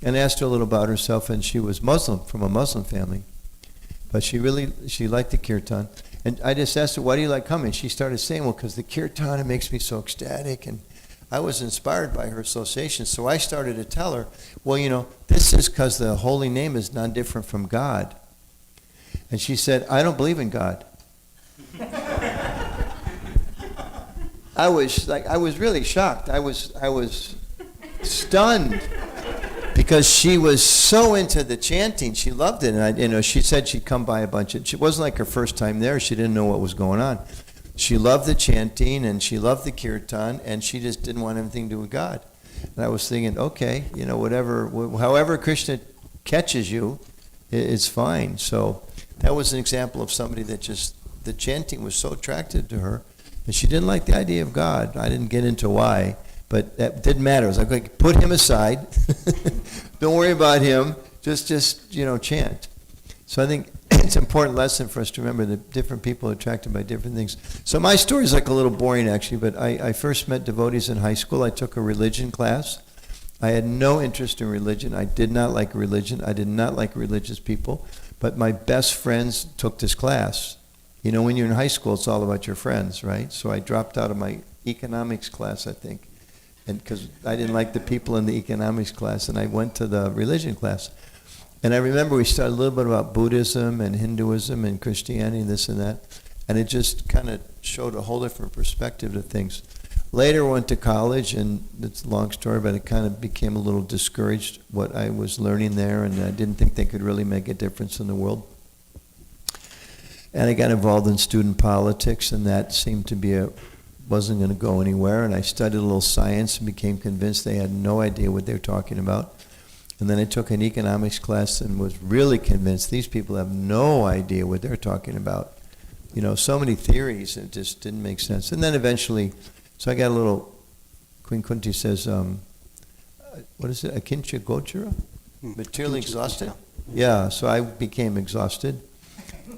and asked her a little about herself. And she was Muslim, from a Muslim family. But she liked the kirtan. And I just asked her, why do you like coming? She started saying, well, because the kirtan, it makes me so ecstatic. And I was inspired by her association. So I started to tell her, well, you know, this is because the holy name is not different from God. And she said, I don't believe in God. I was really shocked. I was stunned because she was so into the chanting. She loved it. And she said she'd come by a bunch of, it wasn't like her first time there. She didn't know what was going on. She loved the chanting and she loved the kirtan, and she just didn't want anything to do with God. And I was thinking, okay, you know, however Krishna catches you, it's fine. So that was an example of somebody that just, the chanting was so attractive to her, and she didn't like the idea of God. I didn't get into why, but that didn't matter. It was like, put him aside. Don't worry about him. Just chant. So I think it's an important lesson for us to remember that different people are attracted by different things. So my story is like a little boring, actually, but I first met devotees in high school. I took a religion class. I had no interest in religion. I did not like religion. I did not like religious people. But my best friends took this class. You know, when you're in high school, it's all about your friends, right? So I dropped out of my economics class, I think, and because I didn't like the people in the economics class, and I went to the religion class. And I remember we started a little bit about Buddhism and Hinduism and Christianity and this and that, and it just kind of showed a whole different perspective to things. Later I went to college, and it's a long story, but it kind of became a little discouraged what I was learning there, and I didn't think they could really make a difference in the world. And I got involved in student politics, and that seemed to be wasn't going to go anywhere, and I studied a little science and became convinced they had no idea what they were talking about. And then I took an economics class and was really convinced these people have no idea what they're talking about. You know, so many theories, it just didn't make sense. And then eventually, so I got a little, Queen Kunti says, what is it, akincha gochara? Materially exhausted? Yeah, so I became exhausted.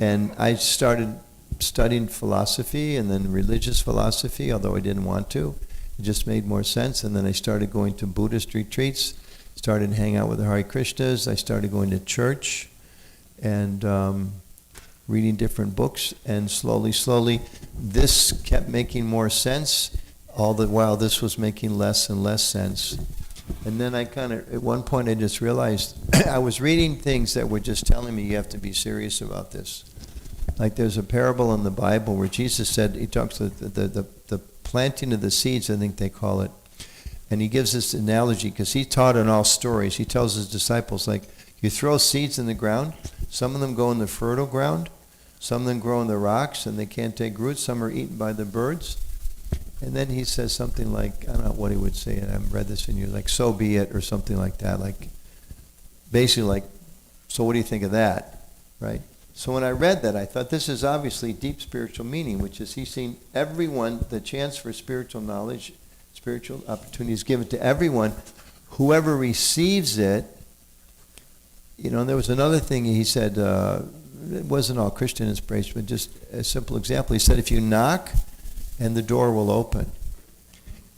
And I started studying philosophy and then religious philosophy, although I didn't want to. It just made more sense. And then I started going to Buddhist retreats, started hanging out with the Hare Krishnas. I started going to church and reading different books. And slowly, this kept making more sense, all the while this was making less and less sense. And then I at one point I just realized I was reading things that were just telling me you have to be serious about this. Like there's a parable in the Bible where Jesus said, he talks about the planting of the seeds, I think they call it. And he gives this analogy because he taught in all stories. He tells his disciples, like, you throw seeds in the ground, some of them go in the fertile ground, some of them grow in the rocks and they can't take root, some are eaten by the birds. And then he says something like, I don't know what he would say, and I haven't read this in years, like, so be it, or something like that. Like, basically like, so what do you think of that? right? So when I read that, I thought this is obviously deep spiritual meaning, which is he's seen everyone, the chance for spiritual knowledge, spiritual opportunities given to everyone. Whoever receives it, you know, and there was another thing he said, it wasn't all Christian inspiration, but just a simple example. He said, if you knock, and the door will open.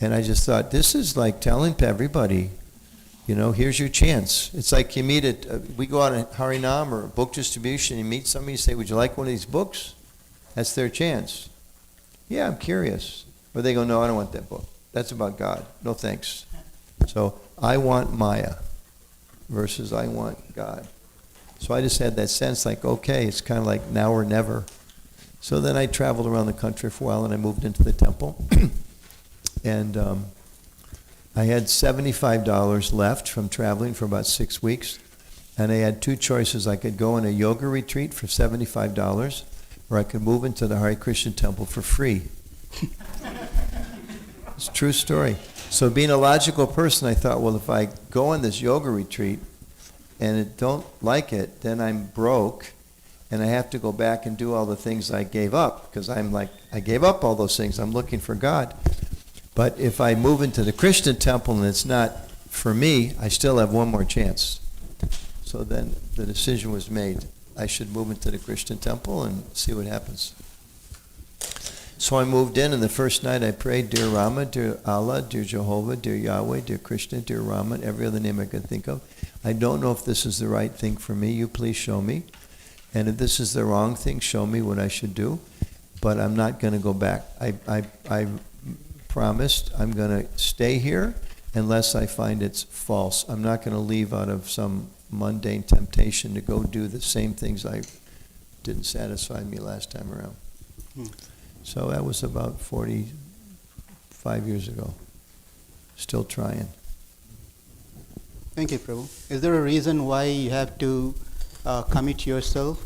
And I just thought, this is like telling everybody, you know, here's your chance. It's like you meet we go out at Harinam or book distribution, you meet somebody, you say, would you like one of these books? That's their chance. Yeah, I'm curious. Or they go, no, I don't want that book. That's about God. No thanks. So I want Maya versus I want God. So I just had that sense like, okay, it's kind of like now or never. So then I traveled around the country for a while and I moved into the temple. And I had $75 left from traveling for about 6 weeks. And I had two choices. I could go on a yoga retreat for $75 or I could move into the Hare Krishna temple for free. It's a true story. So being a logical person, I thought, well, if I go on this yoga retreat and I don't like it, then I'm broke and I have to go back and do all the things I gave up because I'm like, I gave up all those things. I'm looking for God. But if I move into the Krishna temple and it's not for me, I still have one more chance. So then the decision was made. I should move into the Krishna temple and see what happens. So I moved in, and the first night I prayed, Dear Rama, Dear Allah, Dear Jehovah, Dear Yahweh, Dear Krishna, Dear Rama, and every other name I could think of. I don't know if this is the right thing for me. You please show me. And if this is the wrong thing, show me what I should do. But I'm not going to go back. I promised I'm going to stay here unless I find it's false. I'm not going to leave out of some mundane temptation to go do the same things I didn't satisfy me last time around. So that was about 45 years ago. Still trying. Thank you, Prabhu. Is there a reason why you have to commit yourself?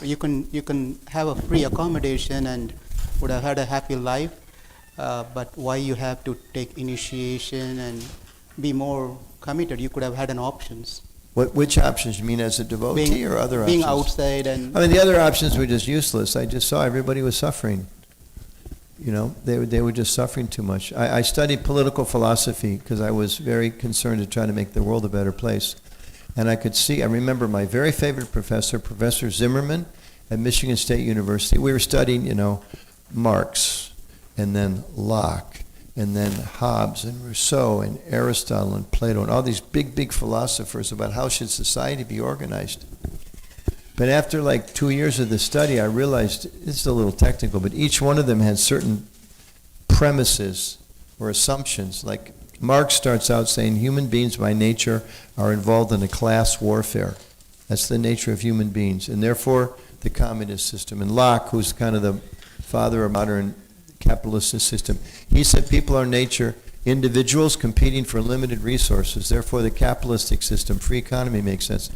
You can have a free accommodation and would have had a happy life, but why you have to take initiation and be more committed? You could have had an options. Which options? You mean as a devotee or other options? Being outside and... I mean, the other options were just useless. I just saw everybody was suffering. You know, they were just suffering too much. I studied political philosophy because I was very concerned to try to make the world a better place. And I remember my very favorite professor, Professor Zimmerman at Michigan State University. We were studying, you know, Marx, and then Locke, and then Hobbes, and Rousseau, and Aristotle, and Plato, and all these big, big philosophers about how should society be organized. But after like 2 years of this study, I realized, this is a little technical, but each one of them had certain premises or assumptions. Like Marx starts out saying human beings by nature are involved in a class warfare. That's the nature of human beings, and therefore the communist system. And Locke, who's kind of the father of modern capitalist system, he said people are nature, individuals competing for limited resources. Therefore the capitalistic system, free economy makes sense.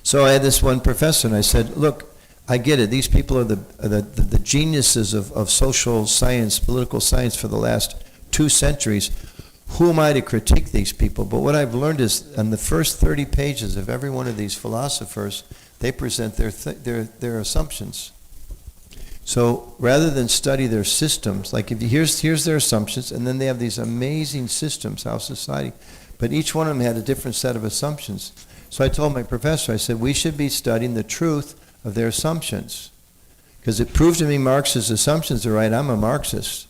So I had this one professor, and I said, look, I get it. These people are the geniuses of social science, political science for the last 2 centuries. Who am I to critique these people? But what I've learned is on the first 30 pages of every one of these philosophers, they present their assumptions. So rather than study their systems, like if here's their assumptions, and then they have these amazing systems, how society, but each one of them had a different set of assumptions. So I told my professor, I said, we should be studying the truth of their assumptions. Because it proved to me Marx's assumptions are right. I'm a Marxist.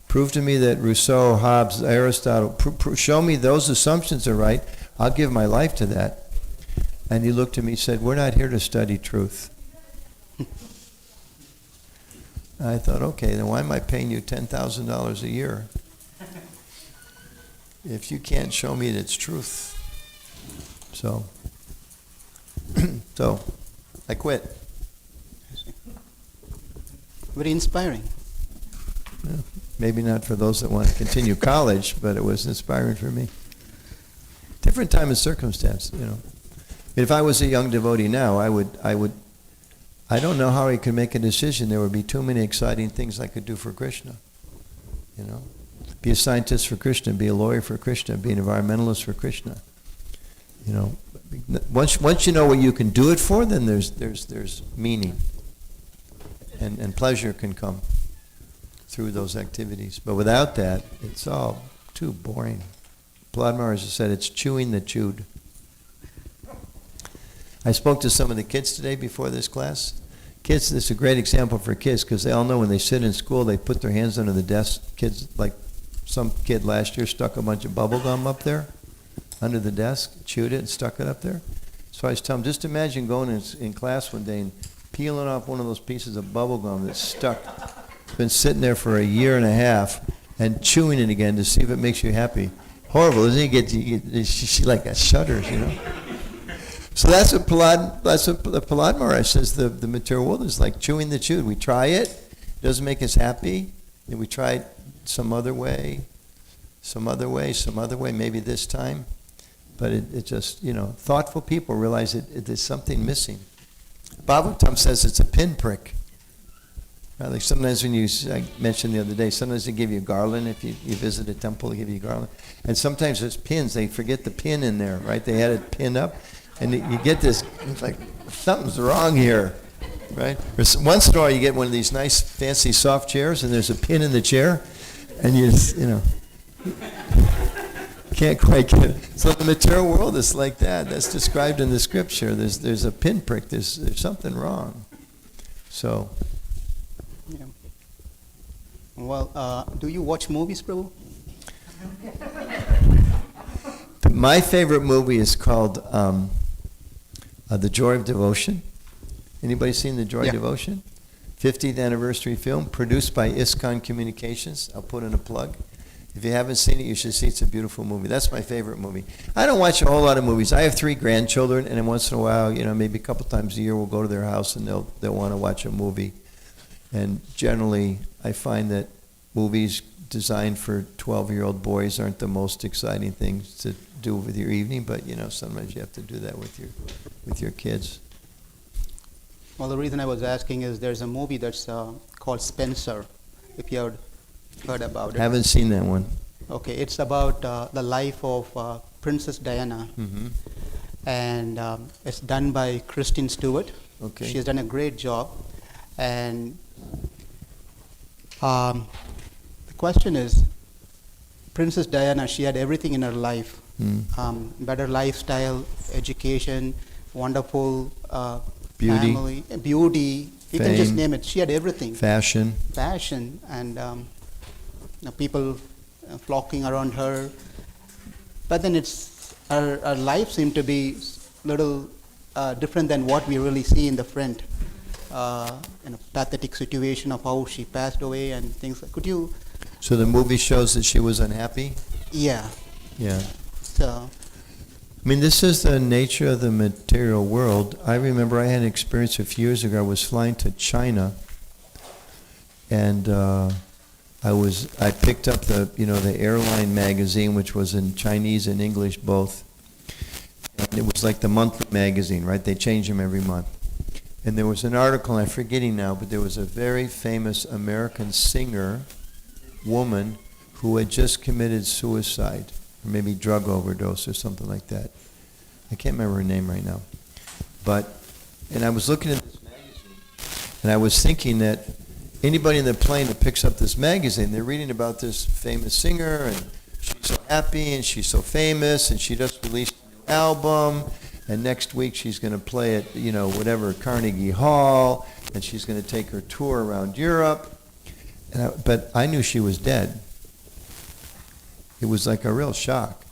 Prove to me that Rousseau, Hobbes, Aristotle, show me those assumptions are right. I'll give my life to that. And he looked at me and said, we're not here to study truth. I thought, okay, then why am I paying you $10,000 a year if you can't show me that it's truth? So I quit. Very inspiring. Yeah, maybe not for those that want to continue college, but it was inspiring for me. Different time and circumstance, you know. If I was a young devotee now, I don't know how I could make a decision. There would be too many exciting things I could do for Krishna. You know, be a scientist for Krishna, be a lawyer for Krishna, be an environmentalist for Krishna. You know, Once you know what you can do it for, then there's meaning, and pleasure can come through those activities. But without that, it's all too boring. Prahlad Maharaj said it's chewing the chewed. I spoke to some of the kids today before this class. Kids, this is a great example for kids because they all know when they sit in school, they put their hands under the desk. Kids, like some kid last year stuck a bunch of bubble gum up there under the desk, chewed it and stuck it up there. So I was telling them, just imagine going in class one day and peeling off one of those pieces of bubble gum that's stuck. It's been sitting there for a year and a half and chewing it again to see if it makes you happy. Horrible, isn't it? You get she like a shudders, you know. So that's what Prahlad Maharaj says. The material world is like chewing the chewed. We try it, it doesn't make us happy, then we try it some other way, maybe this time. But it just, thoughtful people realize there's something missing. Bhagavatam says it's a pinprick. Right? Like sometimes I mentioned the other day, sometimes they give you a garland. If you visit a temple, they give you a garland. And sometimes there's pins. They forget the pin in there, right? They had it pinned up. And you get this, it's like, something's wrong here, right? Or one store, you get one of these nice, fancy, soft chairs, and there's a pin in the chair, and you just, can't quite get it. So the material world is like that. That's described in the scripture. There's a pinprick. There's something wrong. So. Yeah. Well, do you watch movies, Prabhu? My favorite movie is called The Joy of Devotion. Anybody seen The Joy of Devotion? 50th anniversary film, produced by ISKCON Communications. I'll put in a plug. If you haven't seen it, you should see it. It's a beautiful movie. That's my favorite movie. I don't watch a whole lot of movies. I have 3 grandchildren, and then once in a while, maybe a couple times a year, we'll go to their house and they'll want to watch a movie. And generally, I find that movies designed for 12-year-old boys aren't the most exciting things to do with your evening, but sometimes you have to do that with your kids. Well, the reason I was asking is there's a movie that's called Spencer, if you have heard about it. Haven't seen that one. Okay, it's about the life of Princess Diana, and it's done by Kristen Stewart. Okay. She's done a great job, and the question is, Princess Diana, she had everything in her life. Better lifestyle, education, wonderful beauty, family, beauty. You can just name it. She had everything. Fashion, and people flocking around her. But then her life seemed to be little different than what we really see in the front. Pathetic situation of how she passed away and things. Could you? So the movie shows that she was unhappy? Yeah. Yeah. So. I mean, this is the nature of the material world. I remember I had an experience a few years ago. I was flying to China, and I picked up the airline magazine, which was in Chinese and English both. And it was like the monthly magazine, right? They change them every month. And there was an article, I'm forgetting now, but there was a very famous American singer, woman, who had just committed suicide, or maybe drug overdose or something like that. I can't remember her name right now. And I was looking at this magazine, and I was thinking that anybody in the plane that picks up this magazine, they're reading about this famous singer, and she's so happy, and she's so famous, and she just released a new album, and next week she's going to play at, whatever, Carnegie Hall, and she's going to take her tour around Europe. But I knew she was dead. It was like a real shock.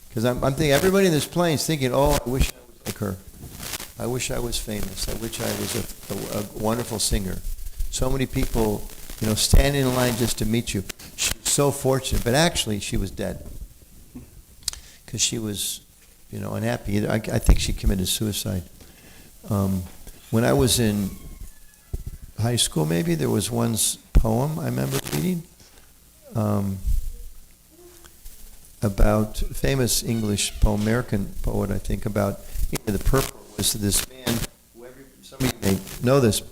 Because I'm thinking, everybody in this plane is thinking, oh, I wish I was like her. I wish I was famous. I wish I was a wonderful singer. So many people, standing in line just to meet you. She's so fortunate. But actually, she was dead. Because she was, unhappy. I think she committed suicide. When I was in high school, maybe, there was one poem I remember reading. About famous English poem, American poet, I think, about the purple was this man, some of you may know this,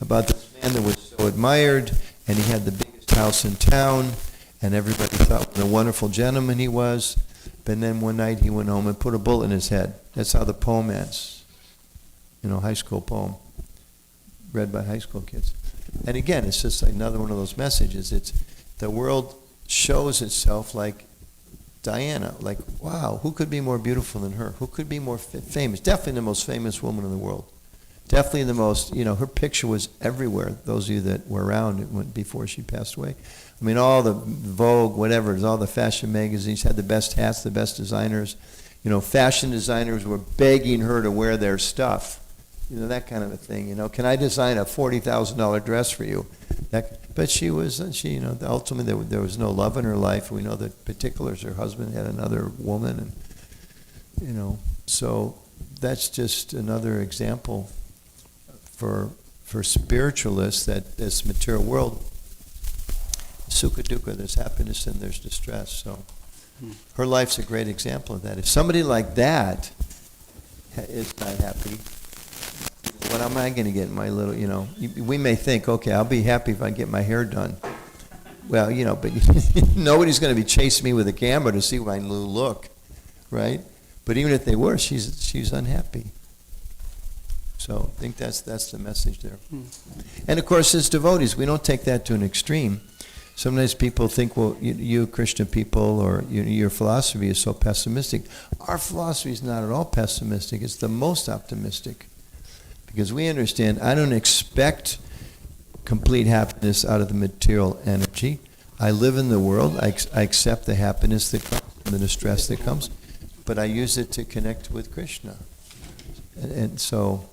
about this man that was so admired, and he had the biggest house in town, and everybody thought what a wonderful gentleman he was, But then one night he went home and put a bullet in his head. That's how the poem ends. High school poem, read by high school kids. And again, it's just another one of those messages. It's the world shows itself like Diana, like, wow, who could be more beautiful than her? Who could be more famous? Definitely the most famous woman in the world. Definitely the most, her picture was everywhere, those of you that were around before she passed away. I mean, all the Vogue, whatever, all the fashion magazines had the best hats, the best designers. Fashion designers were begging her to wear their stuff. That kind of a thing. Can I design a $40,000 dress for you? But she ultimately there was no love in her life. We know that particulars, her husband had another woman, and so that's just another example for spiritualists that this material world, sukha dukkha, there's happiness and there's distress. So her life's a great example of that. If somebody like that is not happy, what am I going to get in my little, we may think, okay, I'll be happy if I get my hair done. Well, but nobody's going to be chasing me with a camera to see my new look, right? But even if they were, she's unhappy. So I think that's the message there. And of course, as devotees, we don't take that to an extreme. Sometimes people think, well, you Christian people, or your philosophy is so pessimistic. Our philosophy is not at all pessimistic. It's the most optimistic. Because we understand, I don't expect complete happiness out of the material energy. I live in the world. I accept the happiness that comes, and the distress that comes, but I use it to connect with Krishna. And so,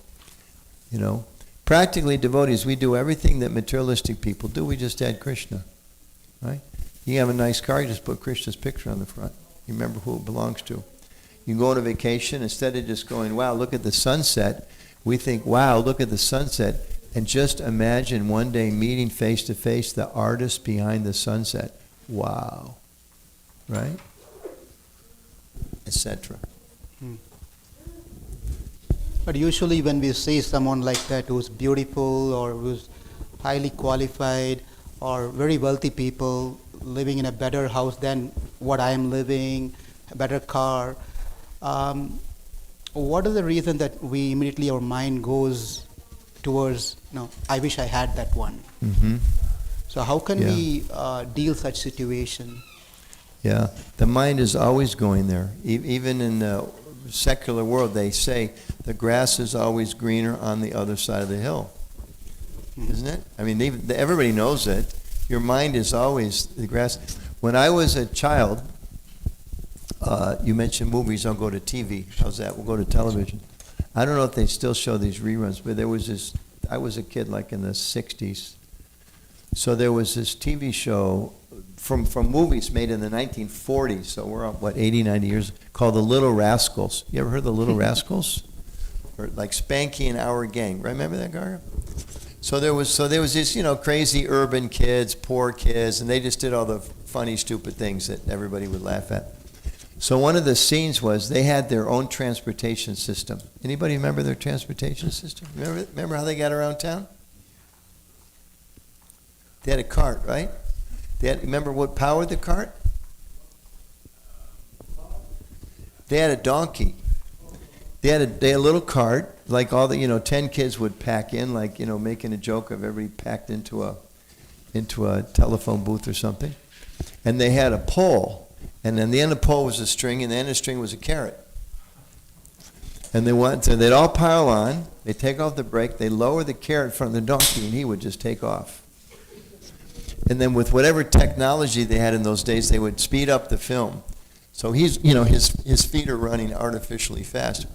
practically devotees, we do everything that materialistic people do. We just add Krishna, right? You have a nice car, you just put Krishna's picture on the front. You remember who it belongs to. You go on a vacation, instead of just going, wow, look at the sunset, we think, wow, look at the sunset, and just imagine one day meeting face to face the artist behind the sunset. Wow. Right? Etc. But usually when we see someone like that who's beautiful or who's highly qualified or very wealthy people living in a better house than what I am living, a better car, what is the reason that we immediately, our mind goes towards, I wish I had that one. Mm-hmm. So how can we deal such situation? Yeah, the mind is always going there. Even in the secular world, they say the grass is always greener on the other side of the hill. Isn't it? I mean, everybody knows it. Your mind is always the grass. When I was a child, you mentioned movies, I'll go to TV. How's that? We'll go to television. I don't know if they still show these reruns, but there was this, I was a kid like in the 60s. So there was this TV show from movies made in the 1940s, so we're on, 80, 90 years, called The Little Rascals. You ever heard of The Little Rascals? Or like Spanky and Our Gang. Remember that, Gaga? So there was this, crazy urban kids, poor kids, and they just did all the funny, stupid things that everybody would laugh at. So one of the scenes was they had their own transportation system. Anybody remember their transportation system? Remember how they got around town? They had a cart, right? Remember what powered the cart? They had a donkey. They had a little cart, like all the 10 kids would pack in, like making a joke of everybody packed into a telephone booth or something. And they had a pole. And then the end of the pole was a string, and the end of the string was a carrot. And they'd all pile on, they take off the brake, they lower the carrot in front of the donkey, and he would just take off. And then with whatever technology they had in those days, they would speed up the film. So he's, his feet are running artificially fast.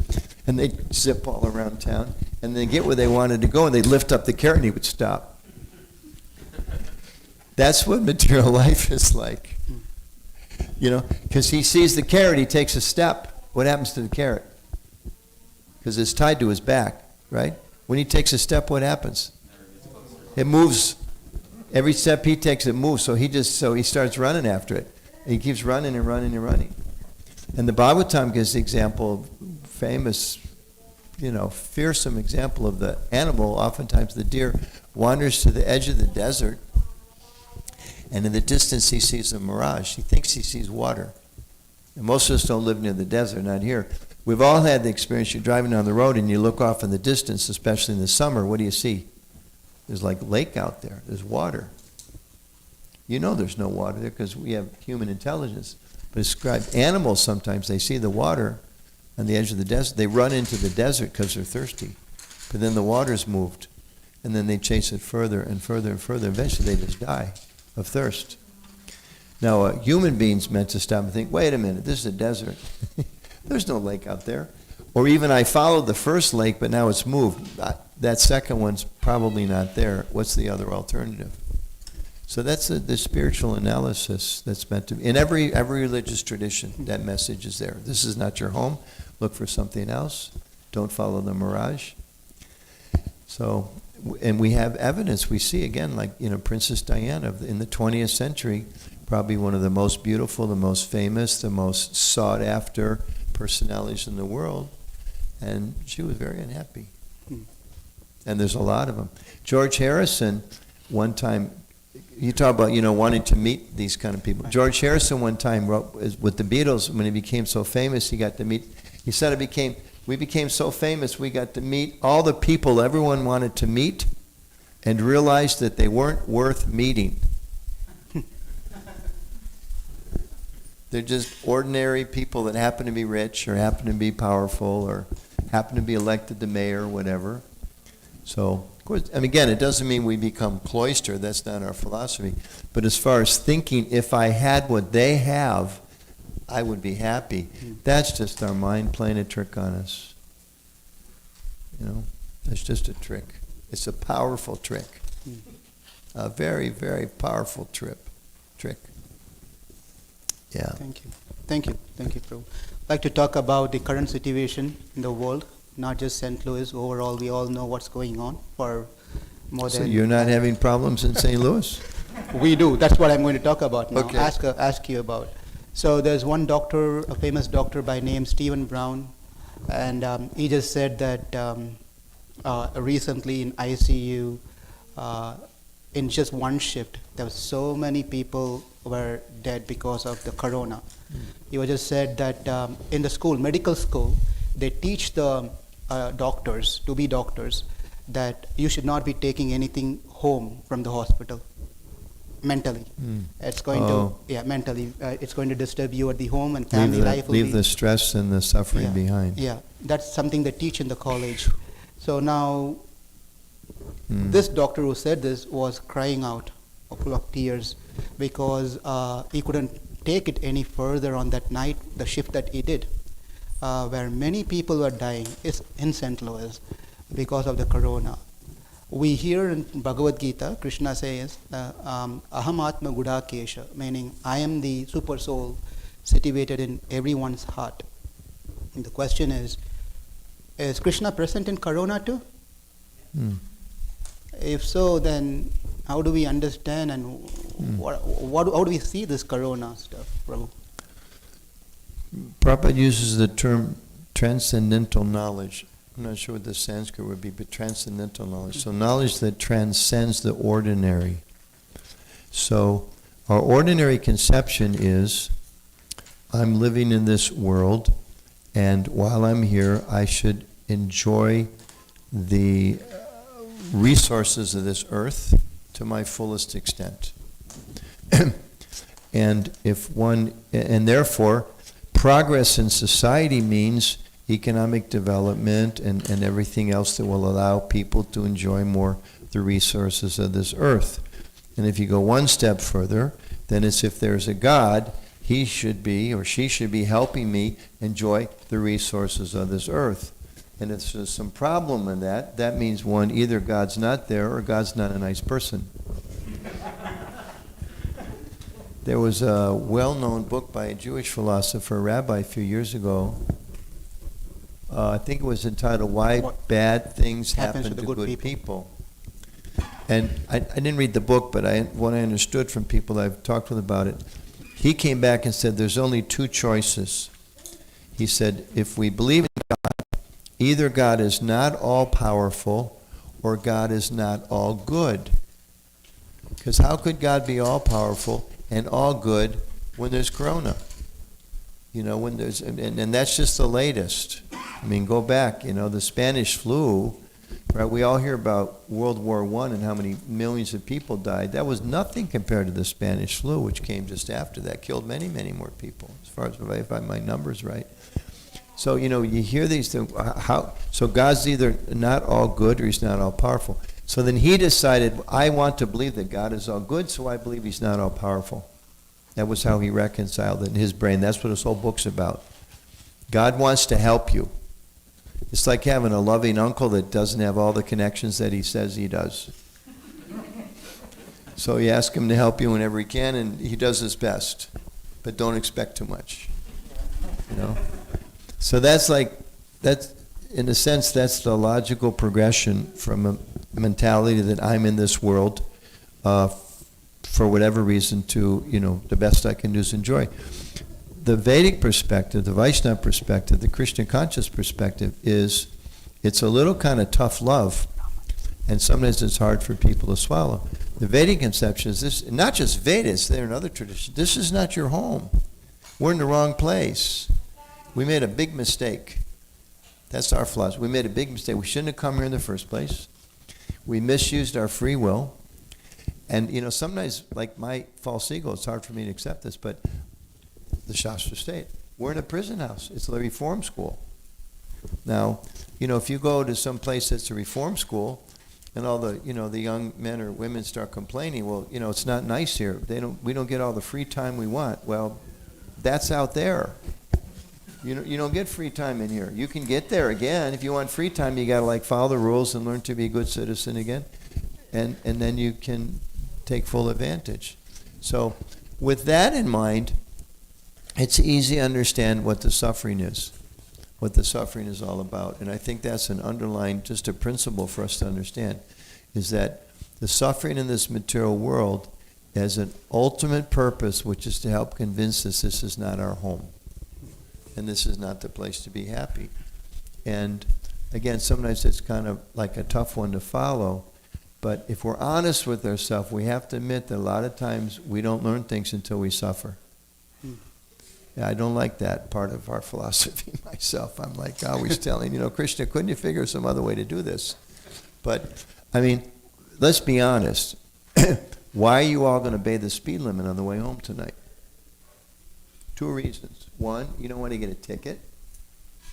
And they'd zip all around town, and they'd get where they wanted to go, and they'd lift up the carrot, and he would stop. That's what material life is like. Because he sees the carrot, he takes a step. What happens to the carrot? Because it's tied to his back, right? When he takes a step, what happens? It moves. Every step he takes, it moves. So he starts running after it. And he keeps running and running and running. And the Bhagavatam gives the example, famous, fearsome example of the animal. Oftentimes the deer wanders to the edge of the desert, and in the distance he sees a mirage. He thinks he sees water. And most of us don't live near the desert, not here. We've all had the experience, you're driving down the road and you look off in the distance, especially in the summer, what do you see? There's like lake out there, there's water. You know there's no water there because we have human intelligence. But describe animals sometimes, they see the water on the edge of the desert. They run into the desert because they're thirsty. But then the water's moved. And then they chase it further and further and further. Eventually they just die of thirst. Now, human beings meant to stop and think, wait a minute, this is a desert. There's no lake out there. Or even I followed the first lake, but now it's moved. That second one's probably not there. What's the other alternative? So that's the spiritual analysis that's meant to be. In every religious tradition, that message is there. This is not your home. Look for something else. Don't follow the mirage. So, and we have evidence. We see, again, like, Princess Diana in the 20th century, probably one of the most beautiful, the most famous, the most sought after personalities in the world. And she was very unhappy. And there's a lot of them. George Harrison, one time, you talk about, wanting to meet these kind of people. George Harrison one time wrote with the Beatles, when he became so famous, he got to meet, he said we became so famous, we got to meet all the people everyone wanted to meet and realized that they weren't worth meeting. They're just ordinary people that happen to be rich or happen to be powerful or happen to be elected to mayor or whatever. So, of course, and again, it doesn't mean we become cloistered. That's not our philosophy. But as far as thinking, if I had what they have, I would be happy. That's just our mind playing a trick on us. That's just a trick. It's a powerful trick. A very, very powerful trick. Yeah. Thank you. Prabhu. I'd like to talk about the current situation in the world, not just St. Louis. Overall, we all know what's going on for more than... So you're not having problems in St. Louis? We do. That's what I'm going to talk about now. Okay. Ask you about. So there's one doctor, a famous doctor by name Stephen Brown, and he just said that recently in ICU, in just one shift, there were so many people were dead because of the corona. He was just said that in the school, medical school, they teach the doctors, to be doctors, that you should not be taking anything home from the hospital mentally. It's going mentally, it's going to disturb you at the home, and family life will leave the stress and the suffering behind. Yeah, that's something they teach in the college. So now, this doctor who said this was crying out, full of tears, because he couldn't take it any further on that night, the shift that he did, where many people were dying is in St. Louis because of the corona. We hear in Bhagavad Gita, Krishna says, Aham Atma Gudakesha, meaning I am the super soul situated in everyone's heart. And the question is Krishna present in corona too? If so, then how do we understand and how do we see this corona stuff, Prabhu? Prabhupada uses the term transcendental knowledge. I'm not sure what the Sanskrit would be, but transcendental knowledge. So knowledge that transcends the ordinary. So our ordinary conception is, I'm living in this world, and while I'm here, I should enjoy the resources of this earth to my fullest extent. And therefore, progress in society means economic development and everything else that will allow people to enjoy more the resources of this earth. And if you go one step further, then it's if there's a God, he should be or she should be helping me enjoy the resources of this earth. And if there's some problem in that, that means one, either God's not there or God's not a nice person. There was a well-known book by a Jewish philosopher, rabbi, a few years ago. I think it was entitled "Why Bad Things Happen to Good People." And I didn't read the book, but what I understood from people that I've talked with about it, he came back and said there's only two choices. He said, if we believe in God, either God is not all-powerful or God is not all good. Because how could God be all-powerful and all good when there's corona? You know, when there's, and that's just the latest. I mean, go back, you know, the Spanish flu, right? We all hear about World War I and how many millions of people died. That was nothing compared to the Spanish flu, which came just after that, killed many, many more people, as far as if I have my numbers right. So, you know, you hear these things, so God's either not all good or he's not all powerful. So then he decided, I want to believe that God is all good, so I believe he's not all powerful. That was how he reconciled it in his brain. That's what his whole book's about. God wants to help you. It's like having a loving uncle that doesn't have all the connections that he says he does. So you ask him to help you whenever he can, and he does his best. But don't expect too much. You know? So that's in a sense, that's the logical progression from a mentality that I'm in this world for whatever reason to, you know, the best I can do is enjoy. The Vedic perspective, the Vaishnava perspective, the Krishna conscious perspective is it's a little kind of tough love, and sometimes it's hard for people to swallow. The Vedic conception is this, not just Vedas, they're in other traditions. This is not your home. We're in the wrong place. We made a big mistake. That's our philosophy. We made a big mistake. We shouldn't have come here in the first place. We misused our free will. And, you know, sometimes, like my false ego, it's hard for me to accept this, but the Shastra state, we're in a prison house. It's a reform school. Now, you know, if you go to some place that's a reform school, and all the, you know, the young men or women start complaining, well, you know, it's not nice here. We don't get all the free time we want. Well, that's out there. You don't get free time in here. You can get there again. If you want free time, you got to like follow the rules and learn to be a good citizen again, and then you can take full advantage. So with that in mind, it's easy to understand what the suffering is all about. And I think that's an underlying, just a principle for us to understand, is that the suffering in this material world has an ultimate purpose, which is to help convince us this is not our home. And this is not the place to be happy. And again, sometimes it's kind of like a tough one to follow. But if we're honest with ourselves, we have to admit that a lot of times we don't learn things until we suffer. Yeah, I don't like that part of our philosophy myself. I'm like always telling, you know, Krishna, couldn't you figure some other way to do this? But, I mean, let's be honest. Why are you all going to obey the speed limit on the way home tonight? 2 reasons. 1, you don't want to get a ticket,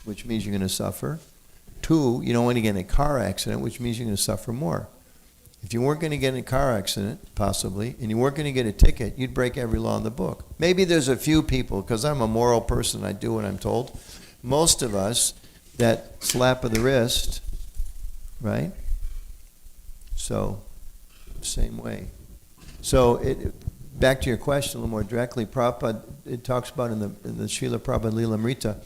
which means you're going to suffer. 2, you don't want to get in a car accident, which means you're going to suffer more. If you weren't going to get in a car accident, possibly, and you weren't going to get a ticket, you'd break every law in the book. Maybe there's a few people, because I'm a moral person, I do what I'm told. Most of us, that slap of the wrist, right? So, same way. So, back to your question a little more directly, Prabhupada, it talks about in the Srila Prabhupada Lilamrita,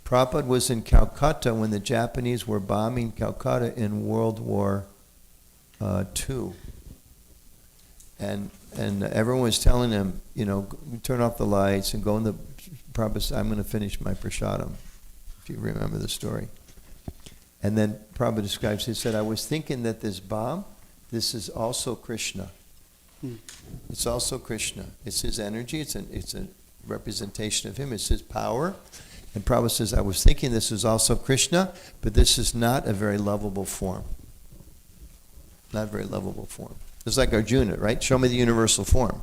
Prabhupada was in Calcutta when the Japanese were bombing Calcutta in World War II. And everyone was telling him, you know, turn off the lights and go in the, Prabhupada said, I'm going to finish my prasadam, if you remember the story. And then Prabhupada describes, he said, I was thinking that this bomb, this is also Krishna. It's also Krishna. It's his energy. It's a representation of him. It's his power. And Prabhupada says, I was thinking this is also Krishna, but this is not a very lovable form. Not a very lovable form. It's like Arjuna, right? Show me the universal form.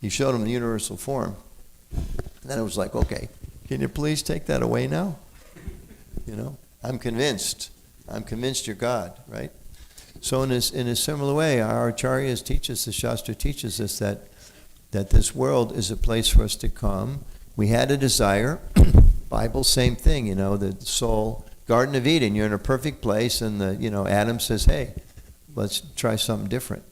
He showed him the universal form. And then it was like, okay, can you please take that away now? You know, I'm convinced. I'm convinced you're God, right? So in a similar way, our acharyas teach us, the Shastra teaches us that this world is a place for us to come. We had a desire. Bible, same thing, you know, the soul, Garden of Eden, you're in a perfect place, and Adam says, hey, let's try something different.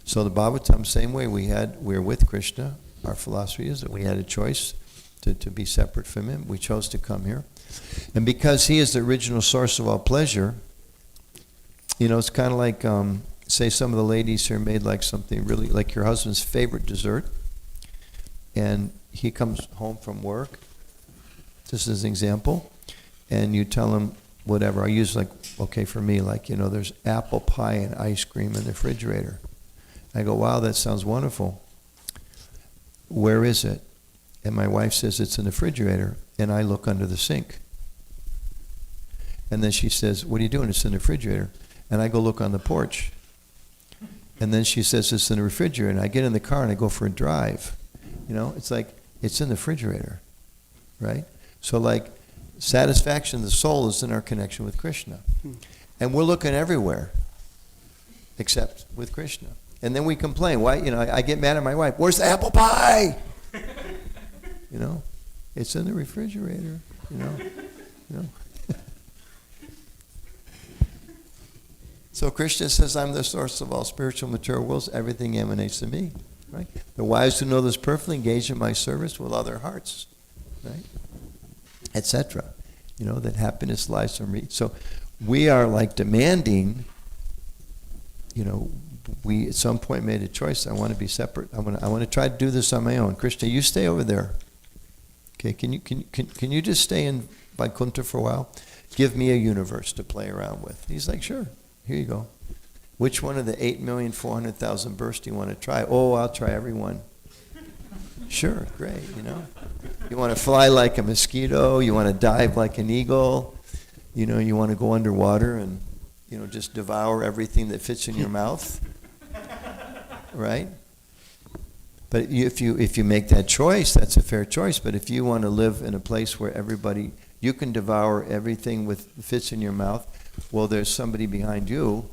So the Bhagavatam, same way, we're with Krishna. Our philosophy is that we had a choice to be separate from him. We chose to come here. And because he is the original source of all pleasure, you know, it's kind of like, say some of the ladies here made like something really, like your husband's favorite dessert, and he comes home from work, just as an example, and you tell him whatever. I use like, okay, for me, like, you know, there's apple pie and ice cream in the refrigerator. I go, wow, that sounds wonderful. Where is it? And my wife says, it's in the refrigerator. And I look under the sink. And then she says, what are you doing? It's in the refrigerator. And I go look on the porch. And then she says, it's in the refrigerator. And I get in the car and I go for a drive. You know, it's like, it's in the refrigerator, right? So like, satisfaction of the soul is in our connection with Krishna. And we're looking everywhere except with Krishna. And then we complain. Why? You know, I get mad at my wife. Where's the apple pie? You know, it's in the refrigerator. You know. So Krishna says, I'm the source of all spiritual material worlds. Everything emanates to me. Right? The wise who know this perfectly engage in my service with all their hearts. Right? Etc. You know, that happiness lies from me. So we are like demanding, you know, we at some point made a choice. I want to be separate. I want to try to do this on my own. Krishna, you stay over there. Okay, can you just stay in Vaikuntha for a while? Give me a universe to play around with. He's like, sure, here you go. Which one of the 8,400,000 births do you want to try? Oh, I'll try every one. Sure, great, you know. You want to fly like a mosquito, you want to dive like an eagle, you know, you want to go underwater and, you know, just devour everything that fits in your mouth, right? But if you make that choice, that's a fair choice. But if you want to live in a place where you can devour everything that fits in your mouth, well, there's somebody behind you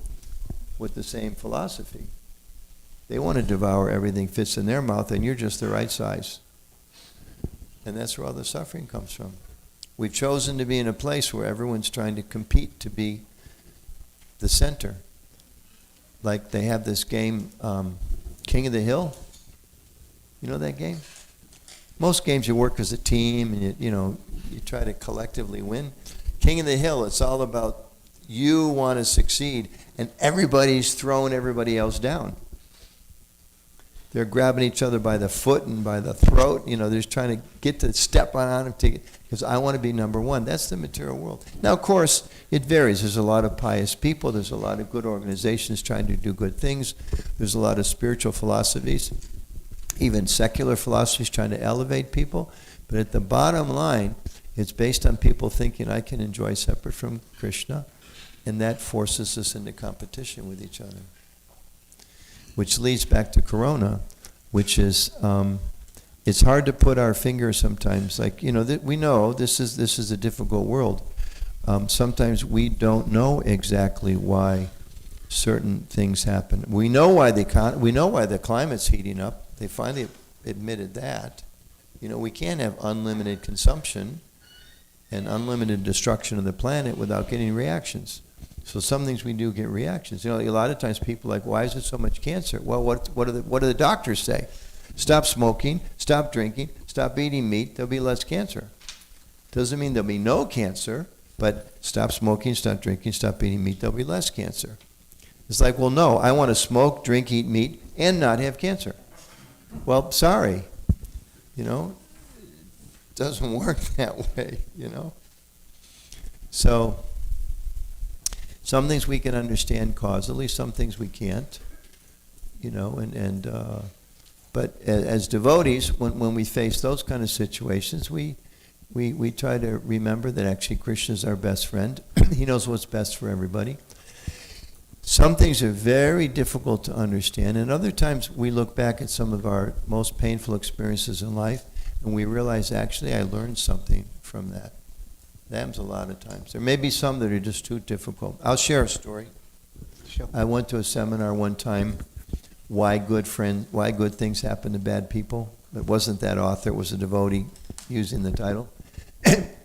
with the same philosophy. They want to devour everything fits in their mouth, and you're just the right size. And that's where all the suffering comes from. We've chosen to be in a place where everyone's trying to compete to be the center. Like they have this game, King of the Hill. You know that game? Most games you work as a team and you try to collectively win. King of the Hill, it's all about you want to succeed and everybody's throwing everybody else down. They're grabbing each other by the foot and by the throat. You know, they're just trying to get to step on them because I want to be number one. That's the material world. Now, of course, it varies. There's a lot of pious people. There's a lot of good organizations trying to do good things. There's a lot of spiritual philosophies, even secular philosophies trying to elevate people. But at the bottom line, it's based on people thinking I can enjoy separate from Krishna, and that forces us into competition with each other. Which leads back to Corona, which is, it's hard to put our finger sometimes. Like, you know, we know this is a difficult world. Sometimes we don't know exactly why certain things happen. We know why the climate's heating up. They finally admitted that. You know, we can't have unlimited consumption and unlimited destruction of the planet without getting reactions. So some things we do get reactions. You know, a lot of times people are like, why is there so much cancer? Well, what do the doctors say? Stop smoking, stop drinking, stop eating meat, there'll be less cancer. Doesn't mean there'll be no cancer, but stop smoking, stop drinking, stop eating meat, there'll be less cancer. It's like, well, no, I want to smoke, drink, eat meat, and not have cancer. Well, sorry, you know, it doesn't work that way, you know. So some things we can understand causally, some things we can't, you know, but as devotees, when we face those kind of situations, we try to remember that actually Krishna is our best friend. He knows what's best for everybody. Some things are very difficult to understand, and other times we look back at some of our most painful experiences in life, and we realize, actually, I learned something from that. That happens a lot of times. There may be some that are just too difficult. I'll share a story. Sure. I went to a seminar one time, why good things happen to bad people. It wasn't that author, it was a devotee using the title.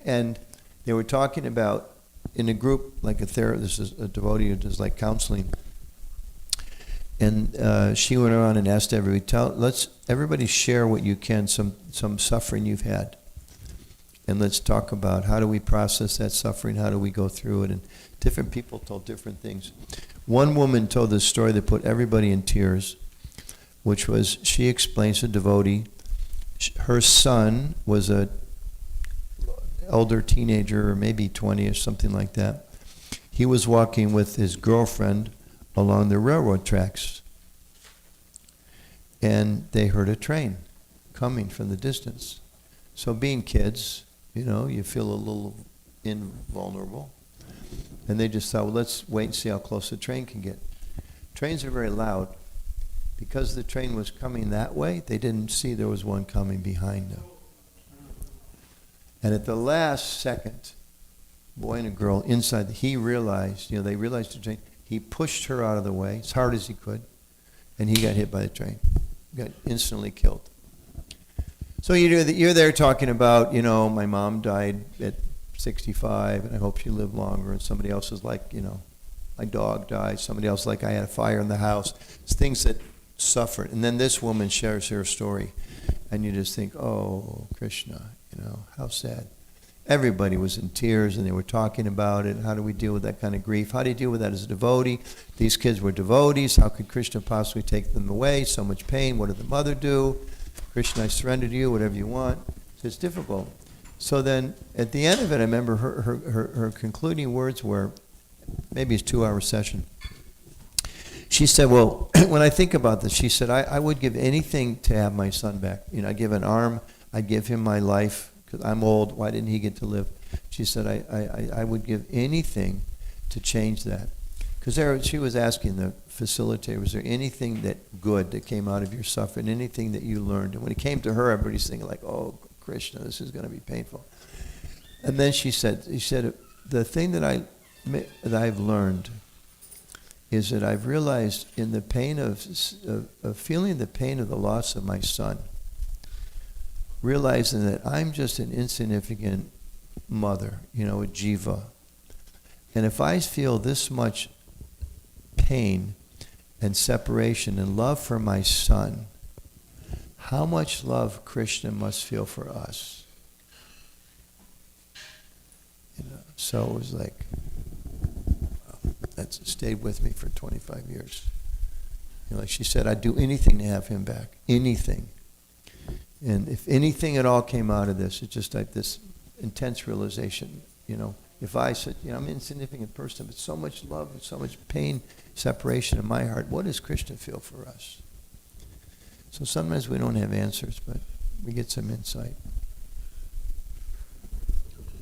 And they were talking about, in a group, like this is a devotee who does like counseling. And she went around and asked let's everybody share what you can, some suffering you've had. And let's talk about how do we process that suffering, how do we go through it, and different people told different things. One woman told this story that put everybody in tears, which was, she explains to a devotee, her son was a elder teenager, or maybe 20 or something like that. He was walking with his girlfriend along the railroad tracks, and they heard a train coming from the distance. So being kids, you feel a little invulnerable. And they just thought, well, let's wait and see how close the train can get. Trains are very loud. Because the train was coming that way, they didn't see there was one coming behind them. And at the last second, boy and a girl inside, he realized, they realized the train. He pushed her out of the way as hard as he could, and he got hit by the train. Got instantly killed. So you're there talking about, my mom died at 65, and I hope she lived longer. And somebody else is like, my dog died. Somebody else like, I had a fire in the house. It's things that suffered. And then this woman shares her story, and you just think, oh, Krishna, how sad. Everybody was in tears, and they were talking about it. How do we deal with that kind of grief? How do you deal with that as a devotee? These kids were devotees. How could Krishna possibly take them away? So much pain. What did the mother do? Krishna, I surrender to you, whatever you want. So it's difficult. So then, at the end of it, I remember her concluding words were, maybe it's a 2-hour session. She said, well, when I think about this, she said, I would give anything to have my son back. I'd give an arm, I'd give him my life, because I'm old, why didn't he get to live? She said, I would give anything to change that. Because she was asking the facilitator, was there anything that good that came out of your suffering, anything that you learned? And when it came to her, everybody's thinking like, oh, Krishna, this is going to be painful. And then she said, the thing that I've learned is that I've realized in the pain of feeling the pain of the loss of my son, realizing that I'm just an insignificant mother, a jiva. And if I feel this much pain and separation and love for my son, how much love Krishna must feel for us. So it was like, that stayed with me for 25 years. Like she said, I'd do anything to have him back, anything. And if anything at all came out of this, it's just like this intense realization, if I said, I'm an insignificant person, but so much love and so much pain, separation in my heart, what does Krishna feel for us? So sometimes we don't have answers, but we get some insight.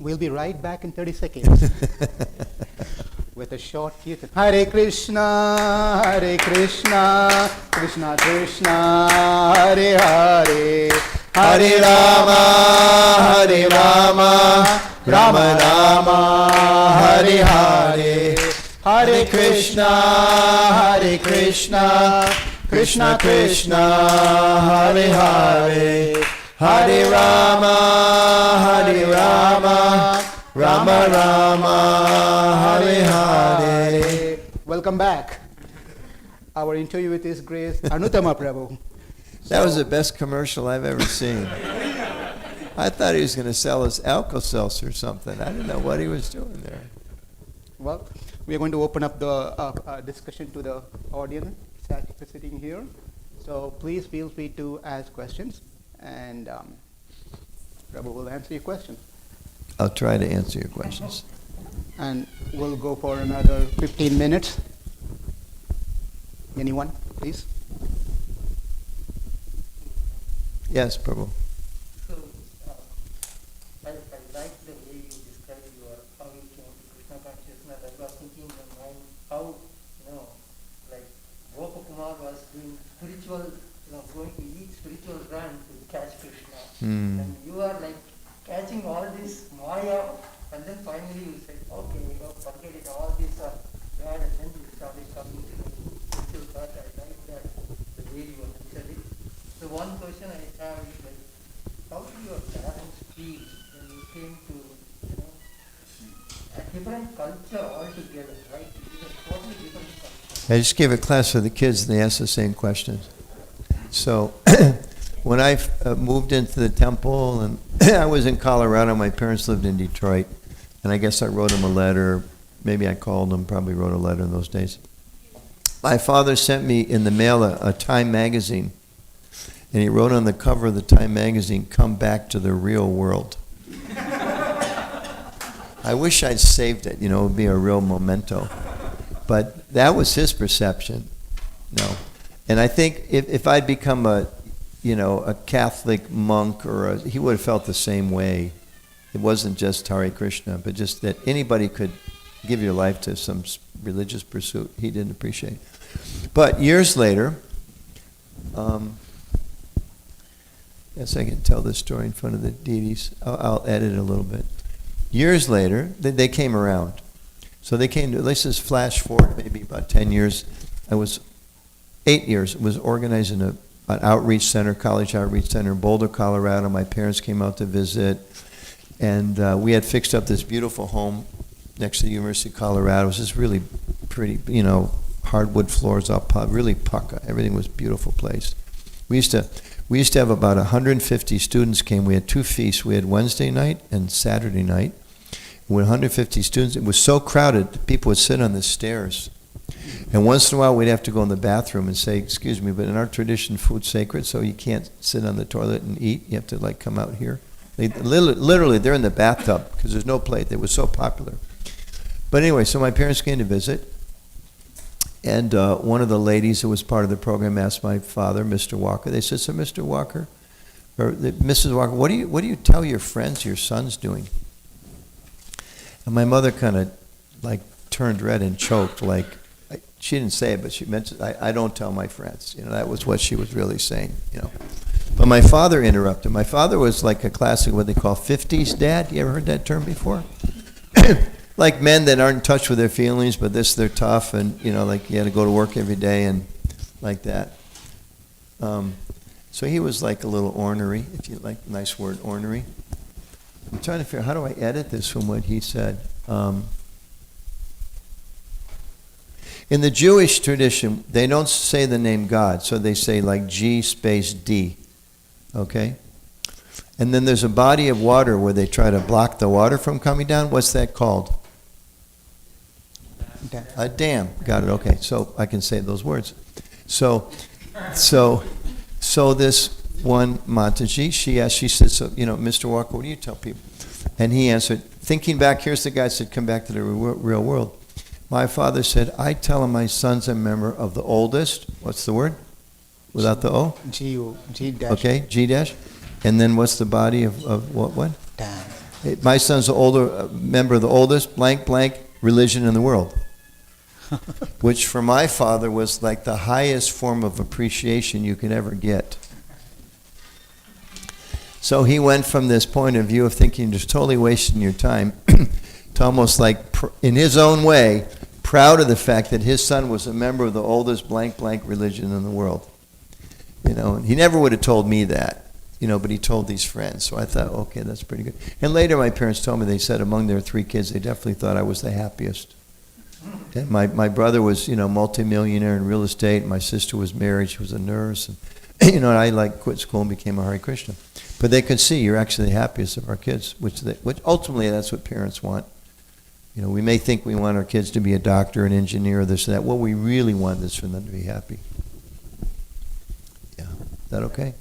We'll be right back in 30 seconds with a short kirtan. Hare Krishna, Krishna Krishna, Hare Hare, Hare Rama, Rama Rama, Hare Hare, Hare Krishna, Krishna Krishna, Hare Hare, Hare Rama, Rama Rama, Hare Hare. Welcome back. Our interview with His Grace Anutama Prabhu. That was the best commercial I've ever seen. I thought he was going to sell us Alka-Seltzer or something. I didn't know what he was doing there. Well, we are going to open up the discussion to the audience sitting here. So please feel free to ask questions, and Prabhu will answer your questions. I'll try to answer your questions. And we'll go for another 15 minutes. Anyone, please? Yes, Prabhu. So, I like the way you describe how you came to Krishna consciousness. I was thinking in my mind how, like Gopakumar was doing spiritual, going to each spiritual run to catch Krishna. And you are like catching all this Maya, and then finally you say, okay, forget it, all these are bad, and then you started coming to the spiritual path. I like that, the way you understood it. So one question I have is like, how did your parents feel when you came to, a different culture altogether, right? It is a totally different culture. I just gave a class for the kids, and they asked the same questions. So when I moved into the temple, and I was in Colorado, my parents lived in Detroit, and I guess I wrote them a letter. Maybe I called them, probably wrote a letter in those days. My father sent me in the mail a Time magazine, and he wrote on the cover of the Time magazine, "Come back to the real world." I wish I'd saved it, it would be a real memento. But that was his perception. And I think if I'd become a a Catholic monk he would have felt the same way. It wasn't just Hare Krishna, but just that anybody could give your life to some religious pursuit. He didn't appreciate. But years later, yes, I can tell this story in front of the deities. I'll edit it a little bit. Years later, they came around. So they came to, let's just flash forward maybe about 10 years. 8 years, it was organizing an outreach center, college outreach center in Boulder, Colorado. My parents came out to visit, and we had fixed up this beautiful home next to the University of Colorado. It was just really pretty, hardwood floors up, really pucka. Everything was a beautiful place. We used to have about 150 students came. We had 2 feasts. We had Wednesday night and Saturday night. With 150 students, it was so crowded, people would sit on the stairs. And once in a while, we'd have to go in the bathroom and say, excuse me, but in our tradition, food's sacred, so you can't sit on the toilet and eat. You have to, come out here. Literally, they're in the bathtub because there's no plate. They were so popular. But anyway, so my parents came to visit. And one of the ladies who was part of the program asked my father, Mr. Walker, they said, so Mr. Walker, or Mrs. Walker, what do you tell your friends your son's doing? And my mother kind of turned red and choked, she didn't say it, but she mentioned, I don't tell my friends. That was what she was really saying, But my father interrupted. My father was like a classic, what they call 50s dad. You ever heard that term before? Like men that aren't in touch with their feelings, but they're tough, and, you had to go to work every day and like that. So he was like a little ornery, if you like, nice word, ornery. I'm trying to figure out, how do I edit this from what he said? In the Jewish tradition, they don't say the name God, so they say G space D, okay? And then there's a body of water where they try to block the water from coming down. What's that called? Dam. A dam. Got it, okay. So I can say those words. So this one Mataji, she said, so, Mr. Walker, what do you tell people? And he answered, thinking back, here's the guy said, come back to the real world. My father said, I tell him my son's a member of the oldest, what's the word? Without the O? G dash. Okay, G dash. And then what's the body of what? Damn. My son's a member of the oldest, blank, blank, religion in the world. Which for my father was like the highest form of appreciation you could ever get. So he went from this point of view of thinking just totally wasting your time to almost in his own way, proud of the fact that his son was a member of the oldest blank, blank religion in the world. And he never would have told me that, but he told these friends. So I thought, okay, that's pretty good. And later my parents told me, they said among their 3 kids, they definitely thought I was the happiest. And my brother was, multimillionaire in real estate. My sister was married. She was a nurse. And, I quit school and became a Hare Krishna. But they could see you're actually the happiest of our kids, which ultimately that's what parents want. We may think we want our kids to be a doctor, an engineer, or this or that. What we really want is for them to be happy. Yeah. Is that okay?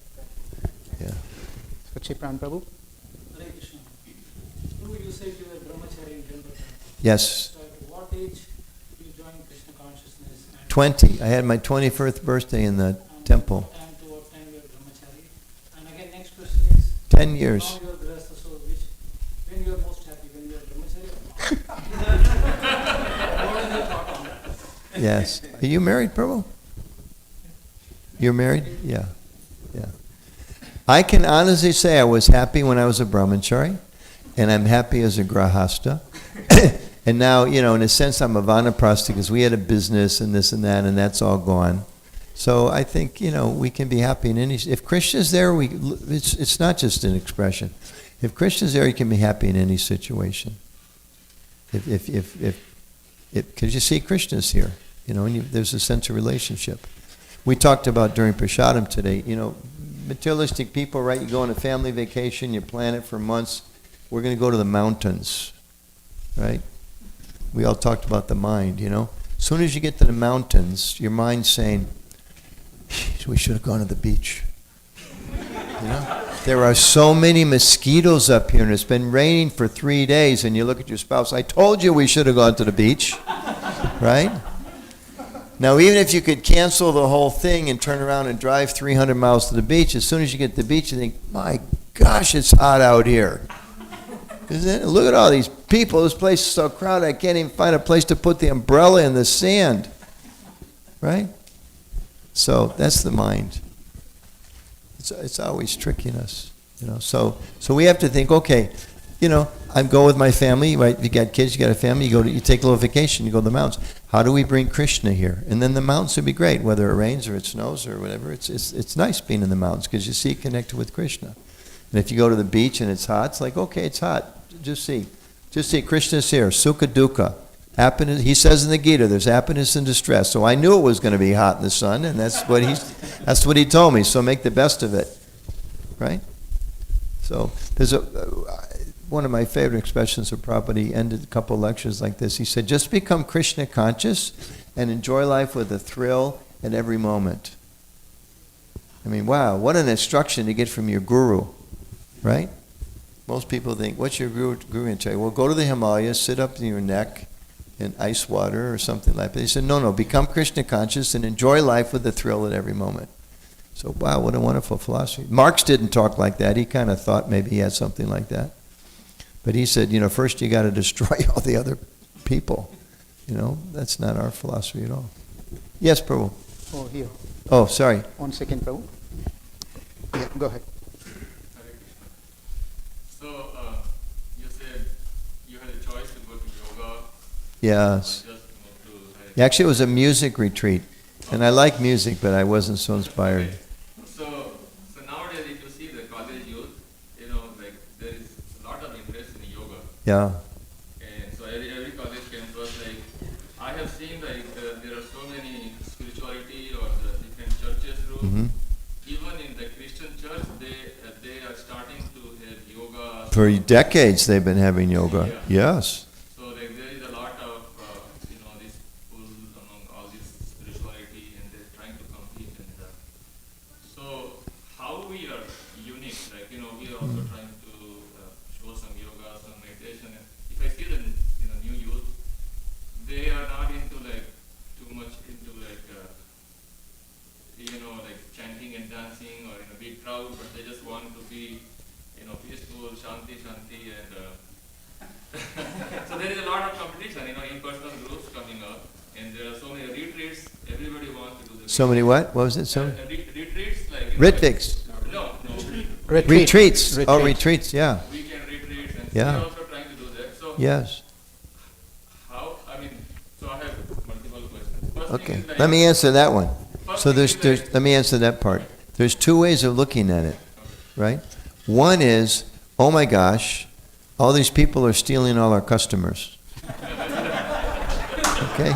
Yeah. Pran Prabhu? Hare Krishna. Prabhu, you said you were brahmachari in Denver. Yes. So at what age did you join Krishna consciousness? And 20. I had my 21st birthday in the temple. Time to what time you were brahmachari? And again, next question is, 10 years. now you are grahastha, so when you are most happy, when you are brahmachari or not? What is your thought on that? Yes. Are you married, Prabhu? You're married? Yeah. Yeah. I can honestly say I was happy when I was a brahmachari, and I'm happy as a grahastha. And now, in a sense, I'm a vanaprastha because we had a business and this and that's all gone. So I think, we can be happy in any... If Krishna's there, it's not just an expression. If Krishna's there, you can be happy in any situation. Because you see Krishna's here, and there's a sense of relationship. We talked about during Prasadam today, materialistic people, right? You go on a family vacation, you plan it for months. We're going to go to the mountains, right? We all talked about the mind, As soon as you get to the mountains, your mind's saying, we should have gone to the beach. There are so many mosquitoes up here, and it's been raining for 3 days, and you look at your spouse, I told you we should have gone to the beach, right? Now, even if you could cancel the whole thing and turn around and drive 300 miles to the beach, as soon as you get to the beach, you think, my gosh, it's hot out here. Isn't it? Look at all these people. This place is so crowded, I can't even find a place to put the umbrella in the sand. Right? So that's the mind. It's always tricking us. So we have to think, okay, I go with my family, right? If you got kids, you got a family, you take a little vacation, you go to the mountains. How do we bring Krishna here? And then the mountains would be great, whether it rains or it snows or whatever. It's nice being in the mountains because you see connected with Krishna. And if you go to the beach and it's hot, it's like, okay, it's hot. Just see Krishna's here, sukha dukkha. Happiness, he says in the Gita, there's happiness and distress. So I knew it was going to be hot in the sun, and that's what he told me. So make the best of it, right? So there's one of my favorite expressions of Prabhupada. He ended a couple of lectures like this. He said, just become Krishna conscious and enjoy life with a thrill at every moment. I mean, wow, what an instruction to get from your guru, right? Most people think, what's your guru going to tell you? Well, go to the Himalayas, sit up in your neck in ice water or something like that. He said, no, become Krishna conscious and enjoy life with a thrill at every moment. So, wow, what a wonderful philosophy. Marx didn't talk like that. He kind of thought maybe he had something like that. But he said, first you got to destroy all the other people. That's not our philosophy at all. Yes, Prabhu. Oh, here. Oh, sorry. 1 second, Prabhu. Yeah, go ahead. Hare Krishna. So, you said you had a choice to go to yoga. Yes. Or just go to Hare Krishna. Actually, it was a music retreat. And I like music, but I wasn't so inspired. Okay. So nowadays, if you see the college youth, like there is a lot of interest in yoga. Yeah. And so every college campus, like I have seen, like there are so many spirituality or the different churches groups. Mm-hmm. Even in the Christian church, they are starting to have yoga. For decades, they've been having yoga. Yeah. Yes. So like there is a lot of this pull among all this spirituality, and they're trying to compete. And so how we are unique, like we are also trying to show some yoga, some meditation. And if I see the new youth, they are not into like too much into like like chanting and dancing or in a big crowd, but they just want to be peaceful, shanti, and so there is a lot of competition, in-person groups coming up, and there are so many retreats. Everybody wants to do this. So many what? What was it? Retreats, like Ritviks. No. Retreats. Oh, retreats. Yeah. Weekend retreats, and Yeah. we are also trying to do that. So Yes. So I have multiple questions. First thing Okay. is like, Let me answer that one. first So thing is like- let me answer that part. There's two ways of looking at it, right? One is, oh my gosh, all these people are stealing all our customers. Okay?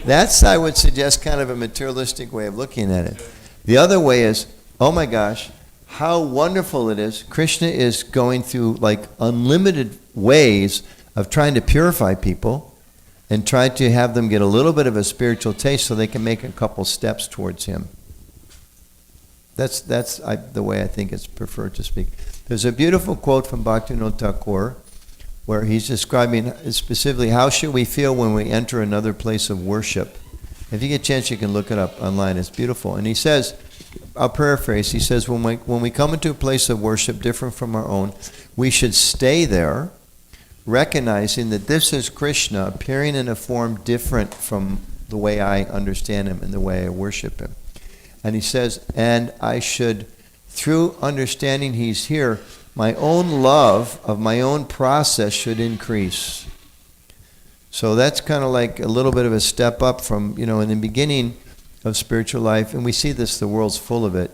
That's, I would suggest, kind of a materialistic way of looking at it. The other way is, oh my gosh, how wonderful it is. Krishna is going through like unlimited ways of trying to purify people and try to have them get a little bit of a spiritual taste so they can make a couple steps towards him. That's the way I think it's preferred to speak. There's a beautiful quote from Bhaktivinoda Thakur where he's describing specifically how should we feel when we enter another place of worship. If you get a chance, you can look it up online. It's beautiful. And he says, I'll paraphrase, he says, when we come into a place of worship different from our own, we should stay there, recognizing that this is Krishna appearing in a form different from the way I understand him and the way I worship him. And he says, and I should, through understanding he's here, my own love of my own process should increase. So that's kind of like a little bit of a step up from, in the beginning of spiritual life, and we see this, the world's full of it,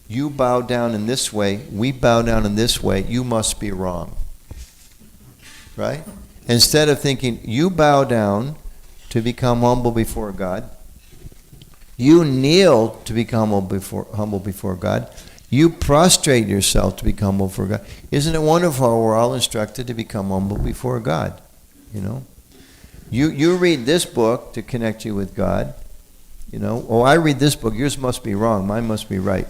you bow down in this way, we bow down in this way, you must be wrong. Right? Instead of thinking, you bow down to become humble before God, you kneel to become humble before God. You prostrate yourself to become humble before God. Isn't it wonderful how we're all instructed to become humble before God? You read this book to connect you with God. Oh, I read this book. Yours must be wrong. Mine must be right.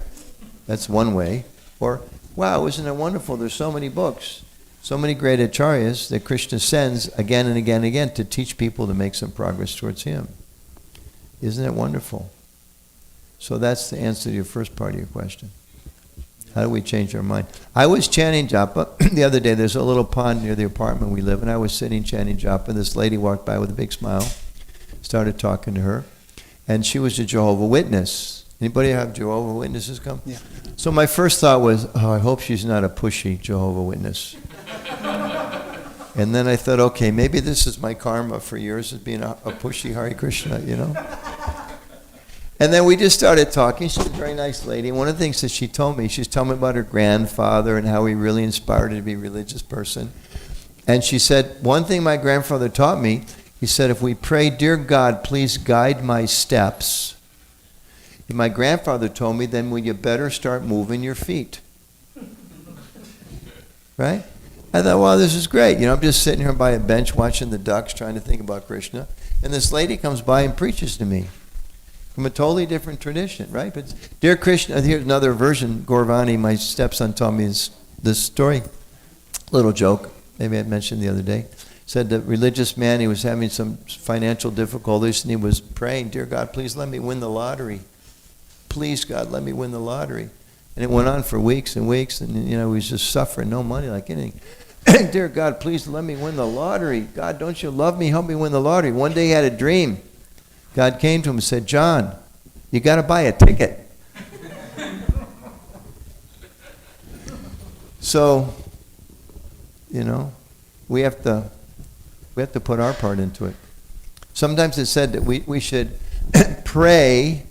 That's one way. Or, wow, isn't it wonderful? There's so many books, so many great acharyas that Krishna sends again and again and again to teach people to make some progress towards him. Isn't it wonderful? So that's the answer to your first part of your question. How do we change our mind? I was chanting japa the other day. There's a little pond near the apartment we live in. I was sitting chanting japa. This lady walked by with a big smile. Started talking to her. And she was a Jehovah Witness. Anybody have Jehovah Witnesses come? Yeah. So my first thought was, oh, I hope she's not a pushy Jehovah Witness. And then I thought, okay, maybe this is my karma for years as being a pushy Hare Krishna, you know? And then we just started talking. She's a very nice lady. And one of the things that she told me, she's telling me about her grandfather and how he really inspired her to be a religious person. And she said, one thing my grandfather taught me, he said, if we pray, dear God, please guide my steps. And my grandfather told me, then well, you better start moving your feet. Right? I thought, well, this is great. You know, I'm just sitting here by a bench watching the ducks, trying to think about Krishna. And this lady comes by and preaches to me from a totally different tradition, right? But dear Krishna, here's another version. Gaurvani, my stepson, told me this story. Little joke, maybe I mentioned the other day. Said the religious man, he was having some financial difficulties, and he was praying, dear God, please let me win the lottery. Please, God, let me win the lottery. And it went on for weeks and weeks, and you know, he was just suffering, no money, like anything. Dear God, please let me win the lottery. God, don't you love me? Help me win the lottery. One day he had a dream. God came to him and said, John, you got to buy a ticket. So, you know, we have to put our part into it. Sometimes it's said that we should pray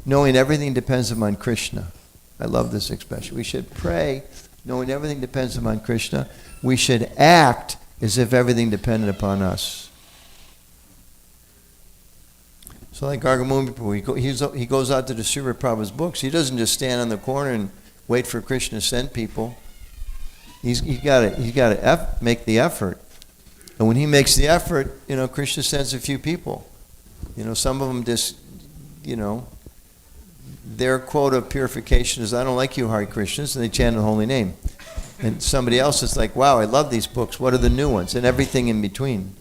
knowing everything depends upon Krishna. I love this expression. We should pray knowing everything depends upon Krishna. We should act as if everything depended upon us. So like Gargamuni Prabhu, he goes out to distribute Prabhupada's books. He doesn't just stand on the corner and wait for Krishna to send people. He's got to make the effort. And when he makes the effort, you know, Krishna sends a few people. You know, some of them just, you know, their quota of purification is, I don't like you, Hare Krishnas, and they chant the holy name. And somebody else is like, wow, I love these books. What are the new ones? And everything in between.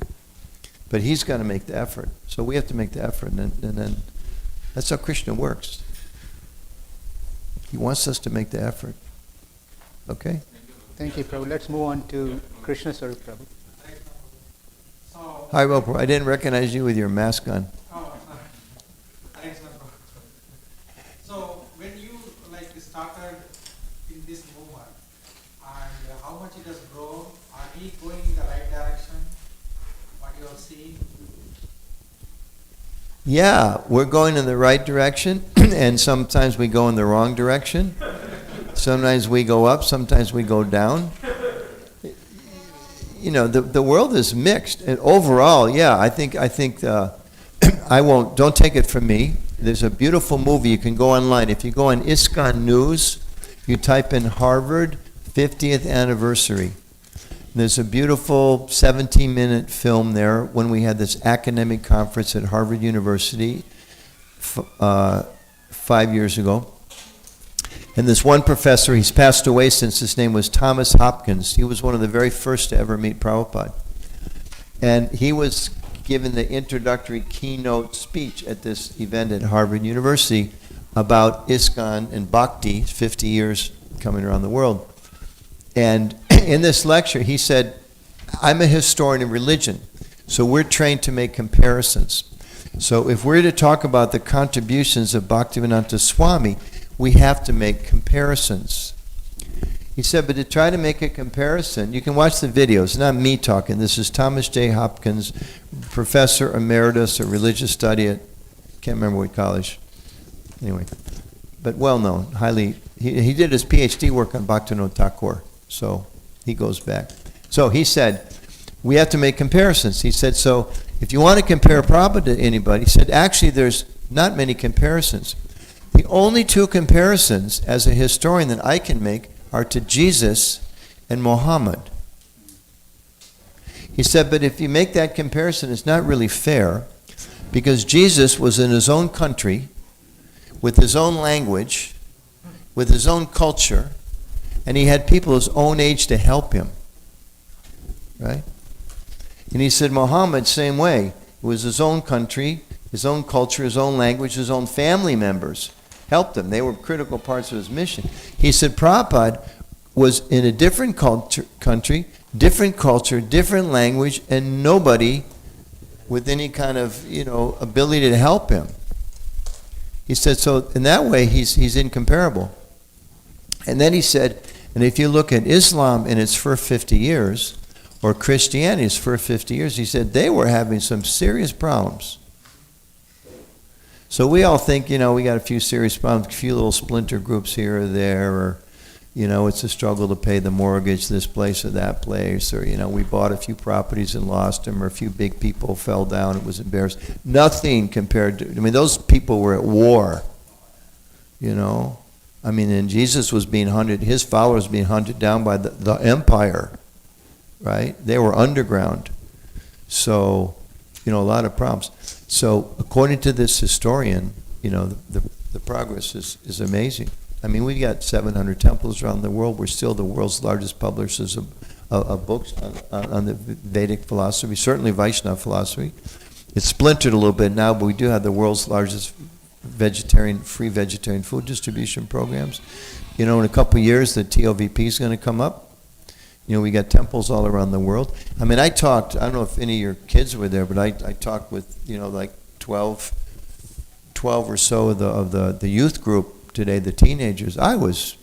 But he's got to make the effort. So we have to make the effort. And then that's how Krishna works. He wants us to make the effort. Okay? Thank you, Prabhu. Let's move on to Krishna Swarup, Prabhu. So, Hi, Prabhu. I didn't recognize you with your mask on. so when you started in this movement, and how much it has grown, are we going in the right direction? What you are seeing? Yeah, we're going in the right direction, and sometimes we go in the wrong direction. Sometimes we go up, sometimes we go down. You know, the world is mixed, and overall, yeah, I think don't take it from me. There's a beautiful movie, you can go online. If you go on ISKCON News, you type in Harvard 50th anniversary. There's a beautiful 17-minute film there when we had this academic conference at Harvard University 5 years ago. And this one professor, he's passed away since, his name was Thomas Hopkins. He was one of the very first to ever meet Prabhupada. And he was given the introductory keynote speech at this event at Harvard University about ISKCON and Bhakti, 50 years coming around the world. And in this lecture, he said, I'm a historian of religion, so we're trained to make comparisons. So if we're to talk about the contributions of Bhaktivedanta Swami, we have to make comparisons. He said, but to try to make a comparison, you can watch the videos. It's not me talking. This is Thomas J. Hopkins, Professor Emeritus of Religious Study at, can't remember what college. Anyway, but well known, highly. He did his PhD work on Bhaktivinoda Thakur, so he goes back. So he said, we have to make comparisons. He said, so if you want to compare Prabhupada to anybody, he said, actually there's not many comparisons. The only two comparisons as a historian that I can make are to Jesus and Muhammad. He said, but if you make that comparison, it's not really fair, because Jesus was in his own country, with his own language, with his own culture, and he had people his own age to help him. Right? And he said, Muhammad, same way. It was his own country, his own culture, his own language, his own family members helped him. They were critical parts of his mission. He said Prabhupada was in a different country, different culture, different language, and nobody with any kind of, ability to help him. He said, so in that way, he's incomparable. And then he said, and if you look at Islam in its first 50 years, or Christianity's first 50 years, he said they were having some serious problems. So we all think, we got a few serious problems, a few little splinter groups here or there, or, it's a struggle to pay the mortgage this place or that place, or, we bought a few properties and lost them, or a few big people fell down, it was embarrassing. Nothing compared to, those people were at war, and Jesus was being hunted, his followers being hunted down by the empire, right? They were underground. So, a lot of problems. So, according to this historian, the progress is amazing. We got 700 temples around the world. We're still the world's largest publishers of books on the Vedic philosophy, certainly Vaishnava philosophy. It's splintered a little bit now, but we do have the world's largest free vegetarian food distribution programs. In a couple of years, the TOVP is going to come up. We got temples all around the world. I talked, I don't know if any of your kids were there, but I talked with, like 12 or so of the youth group today, the teenagers. I was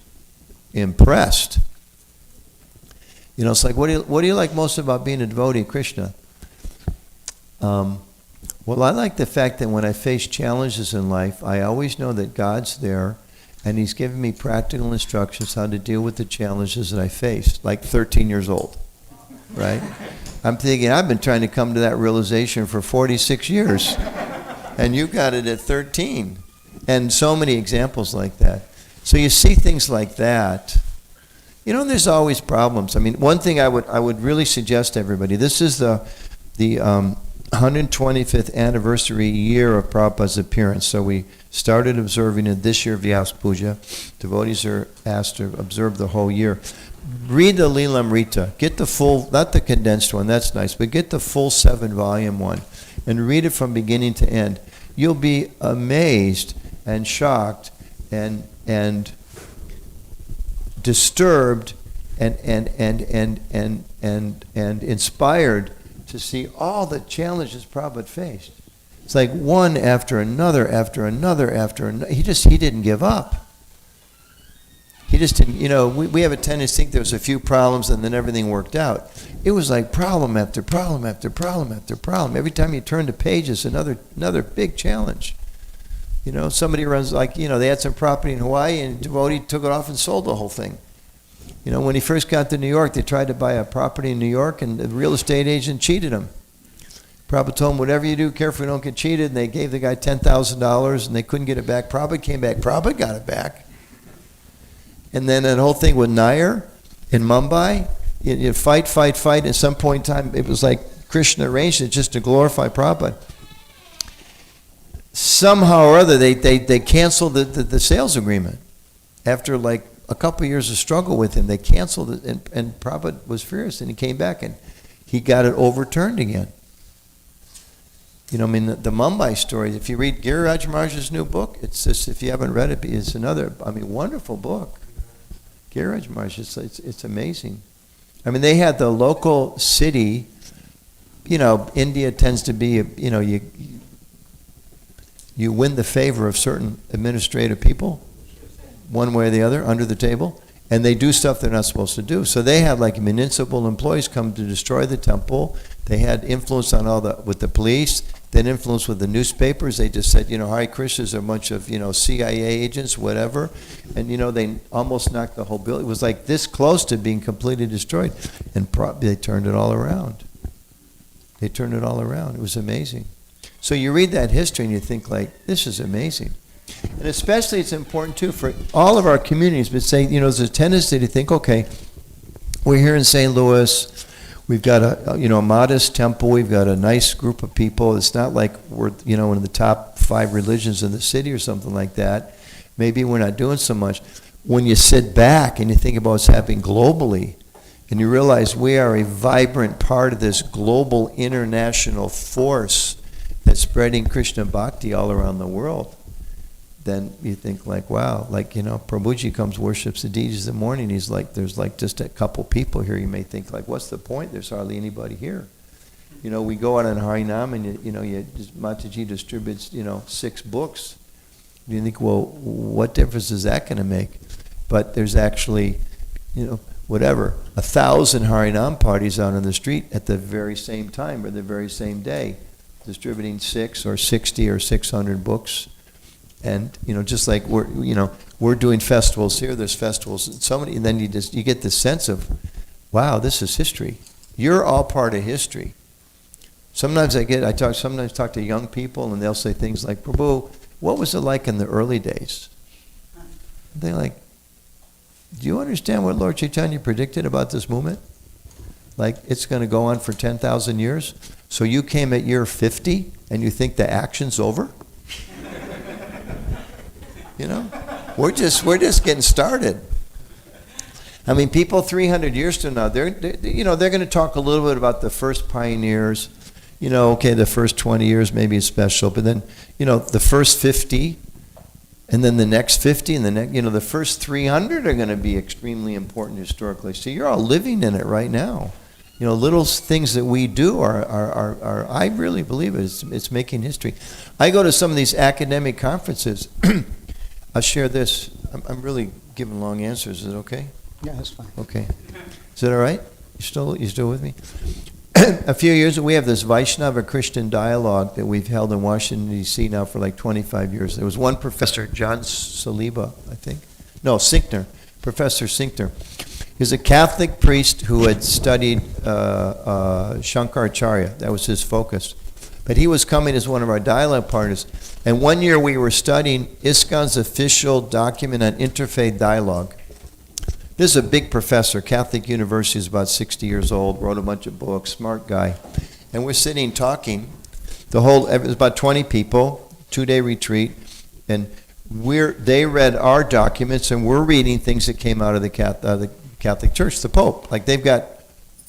impressed. It's like, what do you like most about being a devotee of Krishna? Well, I like the fact that when I face challenges in life, I always know that God's there, and he's given me practical instructions how to deal with the challenges that I face, like 13 years old, right? I'm thinking, I've been trying to come to that realization for 46 years, and you got it at 13. And so many examples like that. So you see things like that. There's always problems. One thing I would really suggest to everybody, this is the 125th anniversary year of Prabhupada's appearance. So we started observing it this year, Vyas Puja. Devotees are asked to observe the whole year. Read the Lilamrita. Get the full, not the condensed one, that's nice, but get the full 7-volume one and read it from beginning to end. You'll be amazed and shocked and disturbed and inspired to see all the challenges Prabhupada faced. It's like one after another, after another, after another. He didn't give up. He just didn't, we have a tendency to think there was a few problems and then everything worked out. It was like problem after problem after problem after problem. Every time you turn the page, it's another big challenge. Somebody runs they had some property in Hawaii and a devotee took it off and sold the whole thing. When he first got to New York, they tried to buy a property in New York and the real estate agent cheated him. Prabhupada told him, whatever you do, careful you don't get cheated. And they gave the guy $10,000 and they couldn't get it back. Prabhupada came back. Prabhupada got it back. And then that whole thing with Nair in Mumbai, you fight. At some point in time, it was like Krishna arranged it just to glorify Prabhupada. Somehow or other, they canceled the sales agreement. After like a couple of years of struggle with him, they canceled it, and Prabhupada was furious, and he came back, and he got it overturned again. The Mumbai story, if you read Giriraj Maharaj's new book, it's just, if you haven't read it, it's another, wonderful book. Giriraj Maharaj, it's amazing. They had the local city, India tends to be, you win the favor of certain administrative people, one way or the other, under the table, and they do stuff they're not supposed to do. So they had municipal employees come to destroy the temple. They had influence on with the police, then influence with the newspapers. They just said, Hare Krishnas are a bunch of, CIA agents, whatever. And, they almost knocked the whole building. It was like this close to being completely destroyed. And they turned it all around. It was amazing. So you read that history and you think this is amazing. And especially it's important too for all of our communities, but there's a tendency to think, okay, we're here in St. Louis, we've got a modest temple, we've got a nice group of people. It's not like we're, one of the top 5 religions in the city or something like that. Maybe we're not doing so much. When you sit back and you think about what's happening globally, and you realize we are a vibrant part of this global international force that's spreading Krishna bhakti all around the world, then you think like, wow, like, Prabhuji comes, worships the deities in the morning. He's like, there's like just a couple people here. You may think like, what's the point? There's hardly anybody here. We go out on Harinam and, Mataji distributes, 6 books. You think, well, what difference is that going to make? But there's actually, 1,000 Harinam parties out on the street at the very same time or the very same day, distributing 6 or 60 or 600 books. And, just like we're doing festivals here, there's festivals in so many, and then you get this sense of, wow, this is history. You're all part of history. Sometimes I talk to young people and they'll say things like, Prabhu, what was it like in the early days? They're like, do you understand what Lord Chaitanya predicted about this movement? Like, it's going to go on for 10,000 years? So you came at year 50 and you think the action's over? We're just getting started. I mean, people 300 years from now, they're going to talk a little bit about the first pioneers. The first 20 years maybe is special, but then, the first 50, and then the next 50, and the next, the first 300 are going to be extremely important historically. So you're all living in it right now. Little things that we do are I really believe it's making history. I go to some of these academic conferences. I'll share this. I'm really giving long answers. Is it okay? Yeah, that's fine. Okay. Is that all right? You still with me? A few years ago, we have this Vaishnava Christian dialogue that we've held in Washington, D.C. now for like 25 years. There was one professor, John Saliba, I think. No, Sinkner, Professor Sinkner. He's a Catholic priest who had studied Shankaracharya. That was his focus. But he was coming as one of our dialogue partners. And one year we were studying ISKCON's official document on interfaith dialogue. This is a big professor, Catholic University, is about 60 years old, wrote a bunch of books, smart guy. And we're sitting talking. It was about 20 people, 2-day retreat. And they read our documents and we're reading things that came out of the Catholic Church, the Pope. Like they've got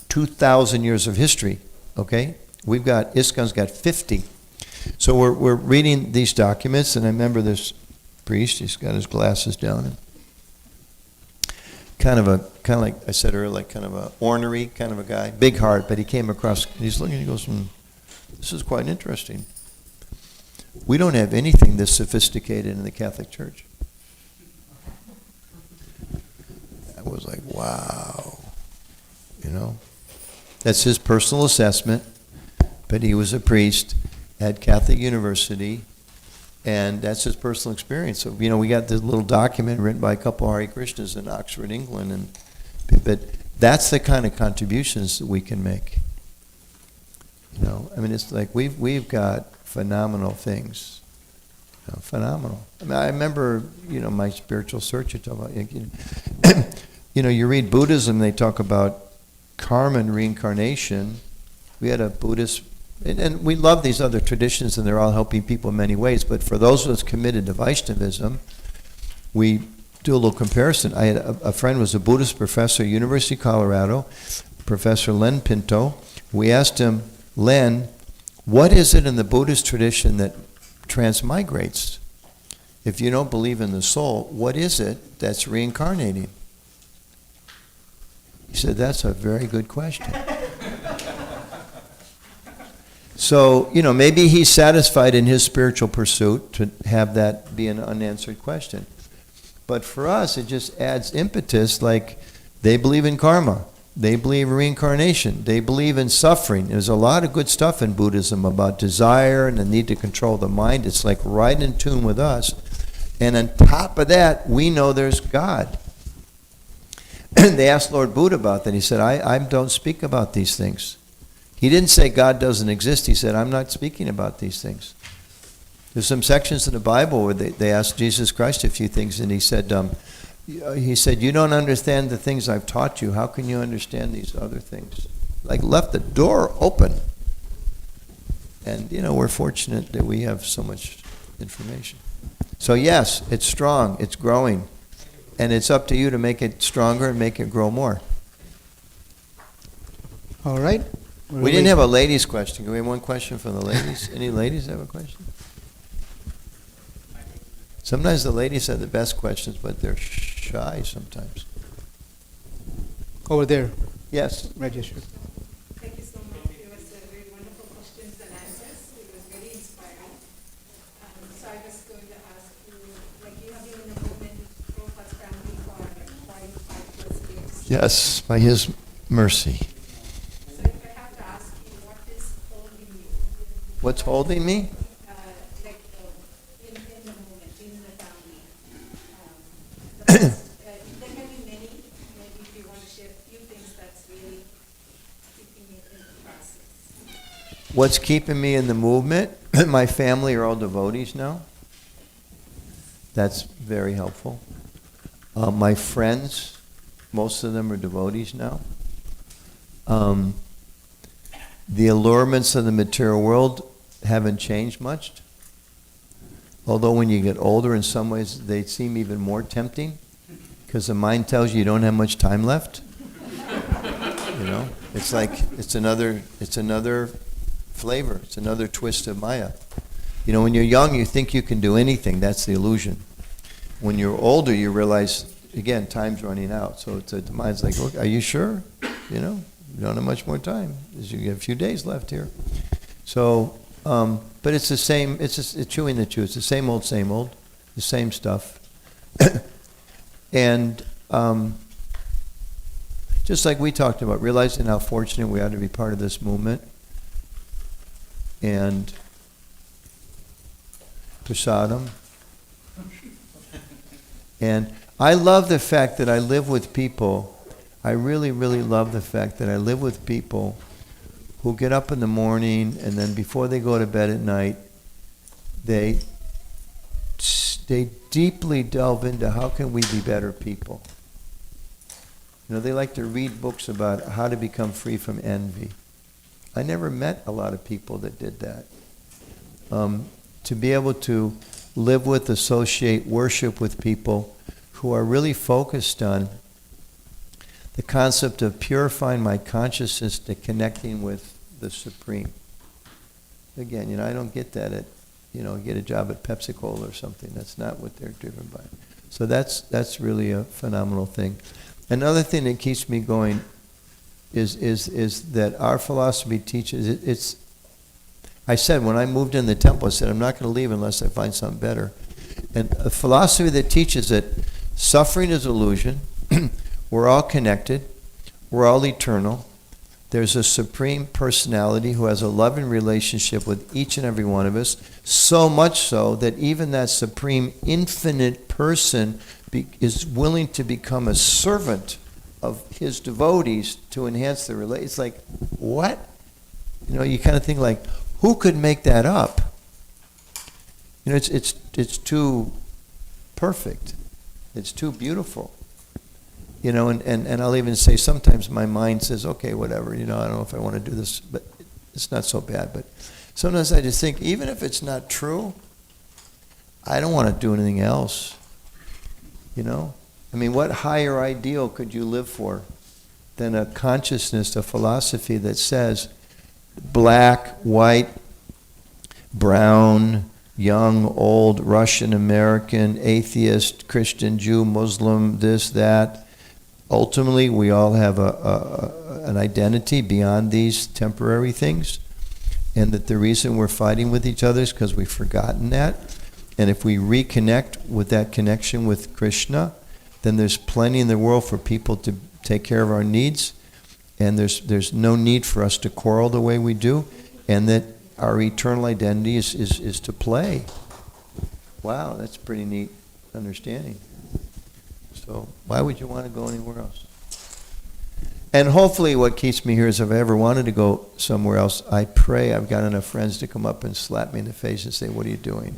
2,000 years of history, okay? ISKCON's got 50. So we're reading these documents, and I remember this priest, he's got his glasses down, and kind of like I said earlier, like kind of a ornery kind of a guy, big heart, but he came across, he's looking, he goes, this is quite interesting. We don't have anything this sophisticated in the Catholic Church. I was like, wow. That's his personal assessment, but he was a priest at Catholic University, and that's his personal experience. So, we got this little document written by a couple of Hare Krishnas in Oxford, England, but that's the kind of contributions that we can make. It's like we've got phenomenal things. Phenomenal. I remember, my spiritual search, you talk about, you read Buddhism, they talk about karma and reincarnation. We had a Buddhist, and we love these other traditions, and they're all helping people in many ways, but for those of us committed to Vaishnavism, we do a little comparison. I had a friend who was a Buddhist professor at University of Colorado, Professor Len Pinto. We asked him, Len, what is it in the Buddhist tradition that transmigrates? If you don't believe in the soul, what is it that's reincarnating? He said, that's a very good question. So, maybe he's satisfied in his spiritual pursuit to have that be an unanswered question. But for us, it just adds impetus, like they believe in karma. They believe in reincarnation. They believe in suffering. There's a lot of good stuff in Buddhism about desire and the need to control the mind. It's like right in tune with us. And on top of that, we know there's God. And they asked Lord Buddha about that. He said, I don't speak about these things. He didn't say God doesn't exist. He said, I'm not speaking about these things. There's some sections in the Bible where they asked Jesus Christ a few things, and he said, you don't understand the things I've taught you. How can you understand these other things? Like left the door open. And, we're fortunate that we have so much information. So yes, it's strong, it's growing. And it's up to you to make it stronger and make it grow more. All right. We didn't have a ladies' question. Can we have one question from the ladies? Any ladies have a question? Sometimes the ladies have the best questions, but they're shy sometimes. Over there, Yes. Rajesh. Thank you so much. It was very wonderful questions and answers. It was very inspiring. So I was going to ask you, like you have been in the movement with Prabhupada's family for like 45+ years. Yes, by his mercy. So if I have to ask you, what is holding you? What's holding me? Like in the movement, in the family. There can be many. Maybe if you want to share a few things that's really keeping it in the process. What's keeping me in the movement? My family are all devotees now. That's very helpful. My friends, most of them are devotees now. The allurements of the material world haven't changed much. Although when you get older, in some ways, they seem even more tempting because the mind tells you don't have much time left. You know, it's like it's another flavor. It's another twist of Maya. You know, when you're young, you think you can do anything. That's the illusion. When you're older, you realize, again, time's running out. So the mind's like, look, are you sure? You know, you don't have much more time. You have a few days left here. So, but it's the same. It's chewing the chew. It's the same old, the same stuff. And just like we talked about, realizing how fortunate we are to be part of this movement. And prasadam. And I love the fact that I live with people. I really, really love the fact that I live with people who get up in the morning and then before they go to bed at night, they deeply delve into how can we be better people. You know, they like to read books about how to become free from envy. I never met a lot of people that did that. To be able to live with, associate, worship with people who are really focused on the concept of purifying my consciousness to connecting with the Supreme. Again, you know, I don't get that at, you know, get a job at Pepsi-Cola or something. That's not what they're driven by. So that's really a phenomenal thing. Another thing that keeps me going is that our philosophy teaches, I said when I moved in the temple, I said, I'm not going to leave unless I find something better. And a philosophy that teaches that suffering is illusion, we're all connected, we're all eternal, there's a supreme personality who has a loving relationship with each and every one of us, so much so that even that supreme infinite person is willing to become a servant of his devotees to enhance the relationship. It's like, what? You know, you kind of think like, who could make that up? You know, it's too perfect. It's too beautiful. You know, and I'll even say sometimes my mind says, okay, whatever, you know, I don't know if I want to do this, but it's not so bad. But sometimes I just think, even if it's not true, I don't want to do anything else. You know? I mean, what higher ideal could you live for than a consciousness, a philosophy that says black, white, brown, young, old, Russian, American, atheist, Christian, Jew, Muslim, this, that. Ultimately, we all have an identity beyond these temporary things, and that the reason we're fighting with each other is because we've forgotten that. And if we reconnect with that connection with Krishna, then there's plenty in the world for people to take care of our needs, and there's no need for us to quarrel the way we do, and that our eternal identity is to play. Wow, that's a pretty neat understanding. So why would you want to go anywhere else? And hopefully what keeps me here is if I ever wanted to go somewhere else, I pray I've got enough friends to come up and slap me in the face and say, what are you doing?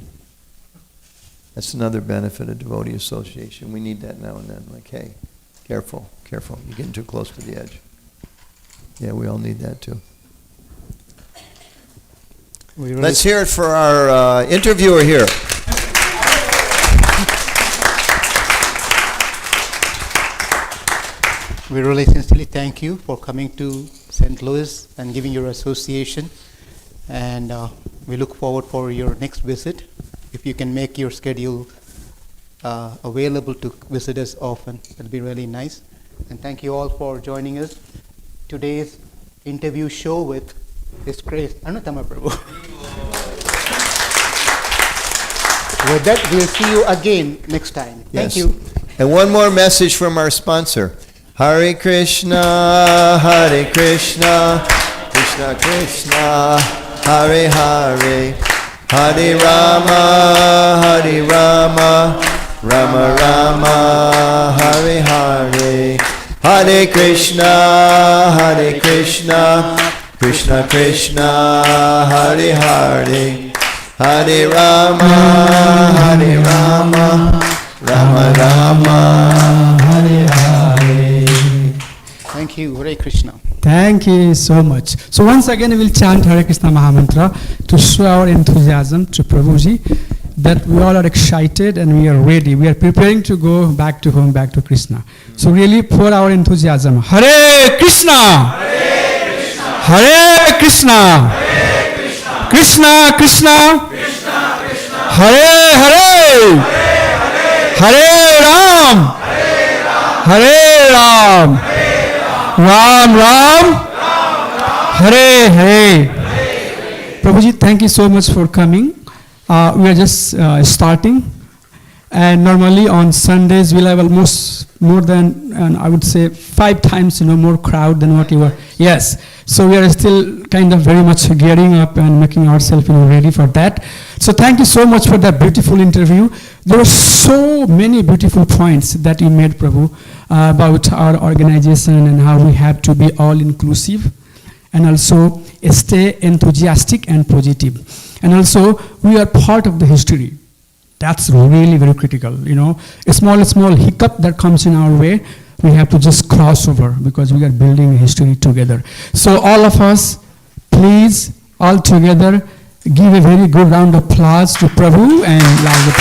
That's another benefit of devotee association. We need that now and then. Like, hey, careful, careful. You're getting too close to the edge. Yeah, we all need that too. Let's hear it for our interviewer here. we really sincerely thank you for coming to St. Louis and giving your association. And we look forward for your next visit. If you can make your schedule available to visit us often, it'll be really nice. And thank you all for joining us. Today's interview show with His Grace Anutama Prabhu. With that, we'll see you again next time. Thank Yes. you. And one more message from our sponsor. Hare Krishna, Hare Krishna, Krishna Krishna, Hare Hare, Hare Rama, Hare Rama, Rama Rama, Hare Hare, Hare Krishna, Krishna Krishna, Hare Hare, Hare Rama, Rama Rama, Hare Hare. Thank you. Hare Krishna. Thank you so much. So once again we will chant Hare Krishna Mahamantra to show our enthusiasm to Prabhuji that we all are excited and we are ready. We are preparing to go back to home, back to Krishna. So really pour our enthusiasm. Hare Krishna! Hare Krishna! Krishna Krishna! Hare Hare! Hare Ram! Hare Ram! Ram Ram! Hare Hare! Prabhuji, thank you so much for coming. We are just starting, and normally on Sundays we'll have almost more than, I would say, 5 times more crowd than what you were. Yes, so we are still kind of very much gearing up and making ourselves ready for that. So thank you so much for that beautiful interview. There were so many beautiful points that you made, Prabhu, about our organization and how we have to be all inclusive and also stay enthusiastic and positive. And also, we are part of the history. That's really very critical. A small hiccup that comes in our way, we have to just cross over because we are building a history together. So all of us, please, all together, give a very good round of applause to Prabhu and loud.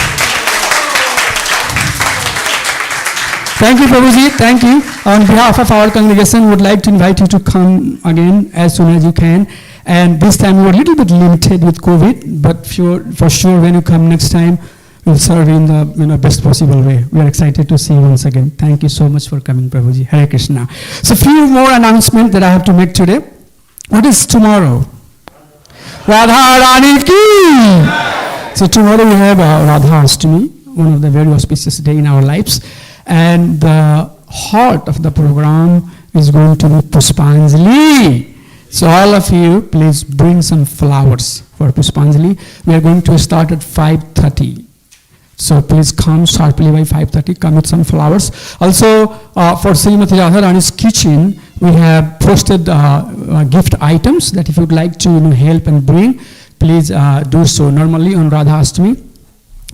Thank you, Prabhuji. Thank you. On behalf of our congregation, we would like to invite you to come again as soon as you can. And this time we were a little bit limited with COVID, but for sure when you come next time, we'll serve you in the best possible way. We are excited to see you once again. Thank you so much for coming, Prabhuji. Hare Krishna. So few more announcements that I have to make today. What is tomorrow? Radha Rani ki! So tomorrow we have Radha Ashtami, one of the very auspicious day in our lives. And the heart of the program is going to be Pushpanjali. So all of you, please bring some flowers for Pushpanjali. We are going to start at 5:30. So please come sharply by 5:30, come with some flowers. Also, for Srimati Radharani's kitchen, we have posted gift items that if you'd like to help and bring, please do so. Normally on Radha Ashtami,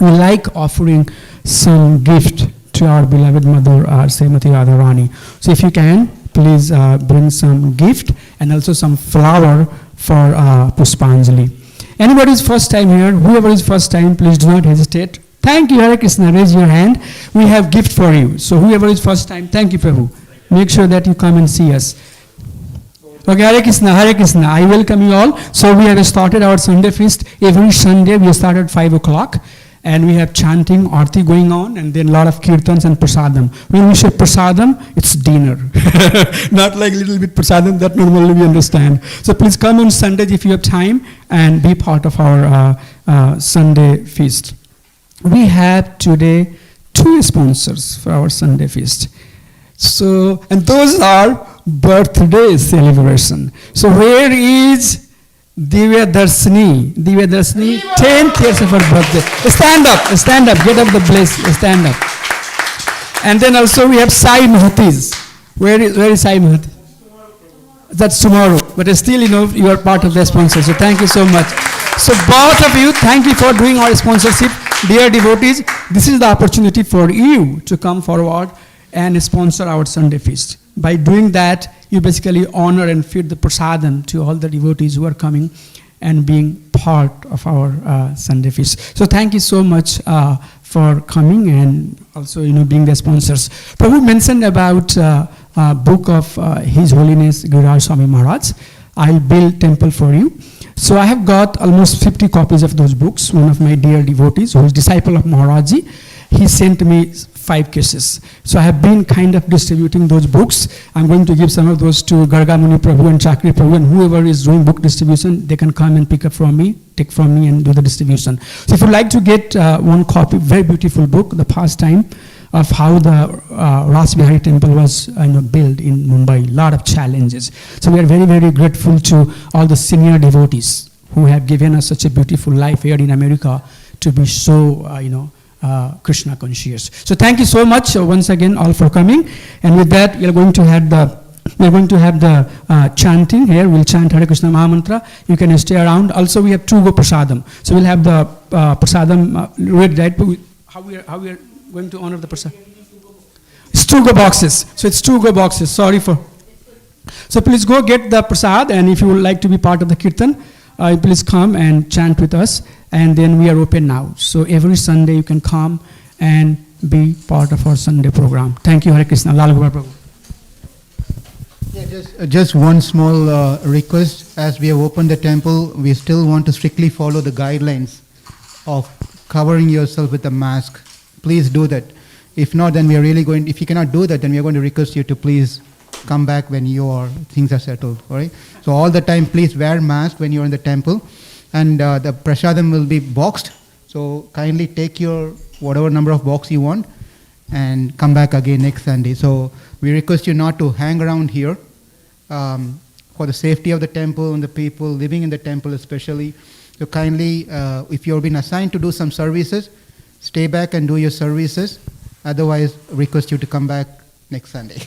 we like offering some gift to our beloved mother, Srimati Radharani. So if you can, please bring some gift and also some flower for Pushpanjali. Anybody is first time here, whoever is first time, please do not hesitate. Thank you, Hare Krishna. Raise your hand. We have gift for you. So whoever is first time, thank you, Prabhu. Make sure that you come and see us. Okay, Hare Krishna, Hare Krishna. I welcome you all. So we have started our Sunday feast. Every Sunday we start at 5 o'clock. And we have chanting, arti going on, and then a lot of kirtans and prasadam. When we say prasadam, it's dinner. Not like little bit prasadam that normally we understand. So please come on Sundays if you have time and be part of our Sunday feast. We have today 2 sponsors for our Sunday feast. So, and those are birthday celebration. So where is Divya Darshini, 10th years of her birthday. Stand up, get up the place, stand up. And then also we have Sai Mahatis. Where is Sai Mahati? That's tomorrow. But still, you are part of the sponsor. So thank you so much. So both of you, thank you for doing our sponsorship. Dear devotees, this is the opportunity for you to come forward and sponsor our Sunday feast. By doing that, you basically honor and feed the prasadam to all the devotees who are coming and being part of our Sunday feast. So thank you so much for coming and also being the sponsors. Prabhu mentioned about book of His Holiness Giriraj Swami Maharaj, I'll build temple for you. So I have got almost 50 copies of those books. One of my dear devotees, who is disciple of Maharaji, he sent me 5 cases. So I have been kind of distributing those books. I'm going to give some of those to Gargamuni Prabhu and Chakri Prabhu, and whoever is doing book distribution, they can come and pick up from me, take from me and do the distribution. So if you'd like to get one copy, very beautiful book, The Pastime of how the Ras Bihari temple was built in Mumbai, lot of challenges. So we are very, very grateful to all the senior devotees who have given us such a beautiful life here in America to be so, Krishna conscious. So thank you so much once again all for coming. And with that, we are going to have the chanting here. We'll chant Hare Krishna Mahamantra. You can stay around. Also, we have Tugo Prasadam. So we'll have the Prasadam read, right? How we are going to honor the Prasadam? It's 2 go boxes. So it's 2 go boxes. Sorry for. So please go get the Prasad, and if you would like to be part of the Kirtan, please come and chant with us. And then we are open now. So every Sunday you can come and be part of our Sunday program. Thank you, Hare Krishna. Lal Gopal Prabhu. Yeah, just one small request. As we have opened the temple, we still want to strictly follow the guidelines of covering yourself with a mask. Please do that. If not, then we are really going, if you cannot do that, then we are going to request you to please come back when things are settled. All right? So all the time, please wear mask when you are in the temple. And the prasadam will be boxed. So kindly take your whatever number of box you want and come back again next Sunday. So we request you not to hang around here for the safety of the temple and the people living in the temple especially. So kindly, if you've been assigned to do some services, stay back and do your services. Otherwise, request you to come back next Sunday.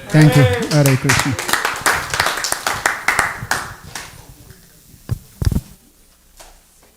Thank you. Hare Krishna.